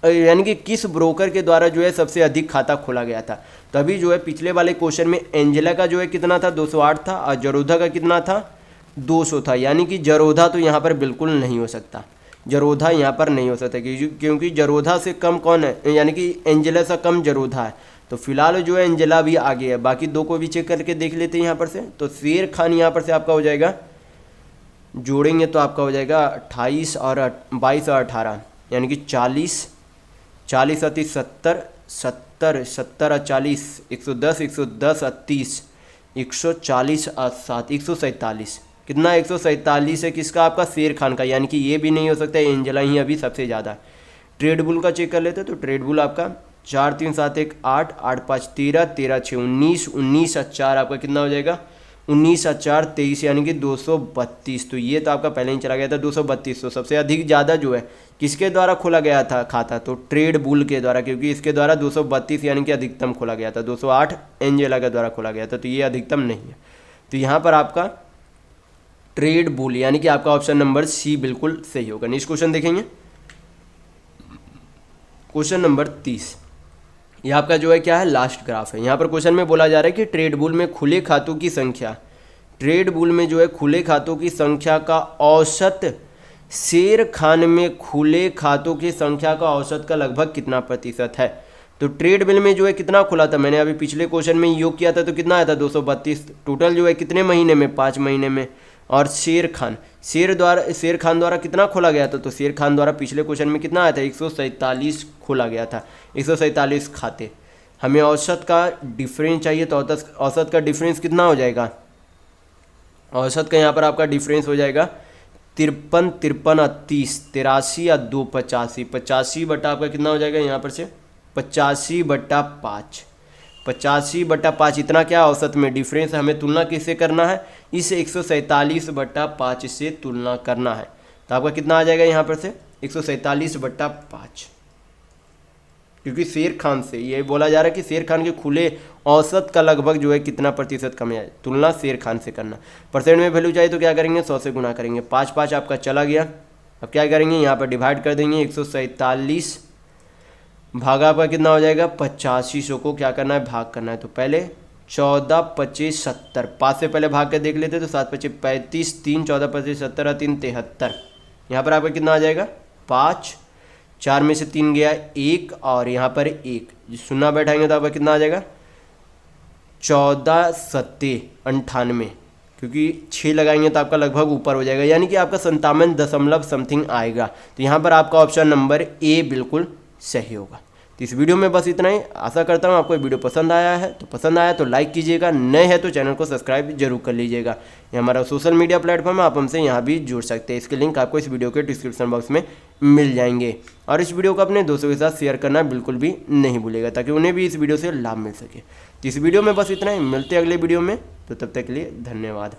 यानी कि किस ब्रोकर के द्वारा जो है सबसे अधिक खाता खोला गया था। तो अभी जो है पिछले वाले क्वेश्चन में एंजेला का जो है कितना था, 208 था, और जरोधा का कितना था, 200 था, यानी कि जरोधा तो यहाँ पर बिल्कुल नहीं हो सकता, जरोधा यहाँ पर नहीं हो सकता क्योंकि जरोधा से कम कौन है, यानी कि एंजेला से कम जरोधा है। तो फिलहाल जो है एंजेला भी आगे है, बाकी दो को भी चेक करके देख लेते हैं यहाँ पर से। तो शेर खान यहाँ पर से आपका हो जाएगा, जोड़ेंगे तो आपका हो जाएगा 28 और 22 और 18 यानी कि 40 40 अति 70 70 70 और 40 110 110 और 30 140 और 7 147 कितना 147 है किसका, आपका शेर खान का, यानी कि ये भी नहीं हो सकता, एंजेला ही अभी सबसे ज़्यादा। ट्रेड बुल का चेक कर लेते हैं, तो ट्रेड बुल आपका 4 3 7 1 8 8 5 13 13 6 19 19 और 4 आपका कितना हो जाएगा, 19 और 4 23 यानी कि 232। तो ये तो आपका पहले ही चला गया था 232। तो सबसे अधिक ज़्यादा जो है किसके द्वारा खोला गया था खाता, तो ट्रेड बुल के द्वारा, क्योंकि इसके द्वारा 232 यानी कि अधिकतम खोला गया था। 208 एंजेला के द्वारा खोला गया था, तो ये अधिकतम नहीं है। तो यहाँ पर आपका ट्रेड बुल यानी कि आपका ऑप्शन नंबर सी बिल्कुल सही होगा। नेक्स्ट क्वेश्चन देखेंगे, क्वेश्चन नंबर 30। यह आपका जो है क्या है, लास्ट ग्राफ है। यहाँ पर क्वेश्चन में बोला जा रहा है कि ट्रेड बुल में खुले खातों की संख्या, ट्रेड बुल में जो है खुले खातों की संख्या का औसत शेर खान में खुले खातों की संख्या का औसत का लगभग कितना प्रतिशत है। तो ट्रेड बुल में जो है कितना खुला था, मैंने अभी पिछले क्वेश्चन में योग किया था तो कितना आया था 232 टोटल जो है कितने महीने में, 5 महीने में। और शेर खान द्वारा कितना खोला गया था, तो शेर खान द्वारा पिछले क्वेश्चन में कितना आया था, 147 खोला गया था, 147 खाते। हमें औसत का डिफरेंस चाहिए, तो औसत का डिफरेंस कितना हो जाएगा, औसत का यहाँ पर आपका डिफरेंस हो जाएगा 53 53 और 30 83 और 2 85 85 बटा आपका कितना हो जाएगा यहाँ पर से 85/5 85/5 इतना क्या औसत में डिफरेंस, हमें तुलना किससे करना है, इस 147/5 से तुलना करना है। तो आपका कितना आ जाएगा यहाँ पर से 147/5, क्योंकि शेर खान से ये बोला जा रहा है कि शेर खान के खुले औसत का लगभग जो है कितना प्रतिशत कम है, तुलना शेर खान से करना। परसेंट में वैल्यू चाहिए तो क्या करेंगे, 100 से गुना करेंगे, 5 5 आपका चला गया। अब क्या करेंगे, यहाँ पर डिवाइड कर देंगे, 147 भागा आपका कितना हो जाएगा 85। को क्या करना है, भाग करना है। तो पहले 14 25 70, 5 से पहले भाग के देख लेते, तो 7 25 35 3 14 25 70 और 3 73। यहाँ पर आपका कितना आ जाएगा 5, 4 में से 3 गया 1 और यहाँ पर 1 शून्य बैठाएंगे तो आपका कितना आ जाएगा 14 7 98, क्योंकि 6 लगाएंगे तो आपका लगभग ऊपर हो जाएगा, यानी कि आपका 57 दशमलव समथिंग आएगा। तो यहाँ पर आपका ऑप्शन नंबर ए बिल्कुल सही होगा। तो इस वीडियो में बस इतना ही। आशा करता हूँ आपको ये वीडियो पसंद आया है, तो पसंद आया तो लाइक कीजिएगा, नए हैं तो चैनल को सब्सक्राइब जरूर कर लीजिएगा। ये हमारा सोशल मीडिया प्लेटफॉर्म है, आप हमसे यहाँ भी जुड़ सकते हैं। इसके लिंक आपको इस वीडियो के डिस्क्रिप्शन बॉक्स में मिल जाएंगे। और इस वीडियो को अपने दोस्तों के साथ शेयर करना बिल्कुल भी नहीं भूलेगा, ताकि उन्हें भी इस वीडियो से लाभ मिल सके। तो इस वीडियो में बस इतना ही, मिलते हैं अगले वीडियो में, तो तब तक के लिए धन्यवाद।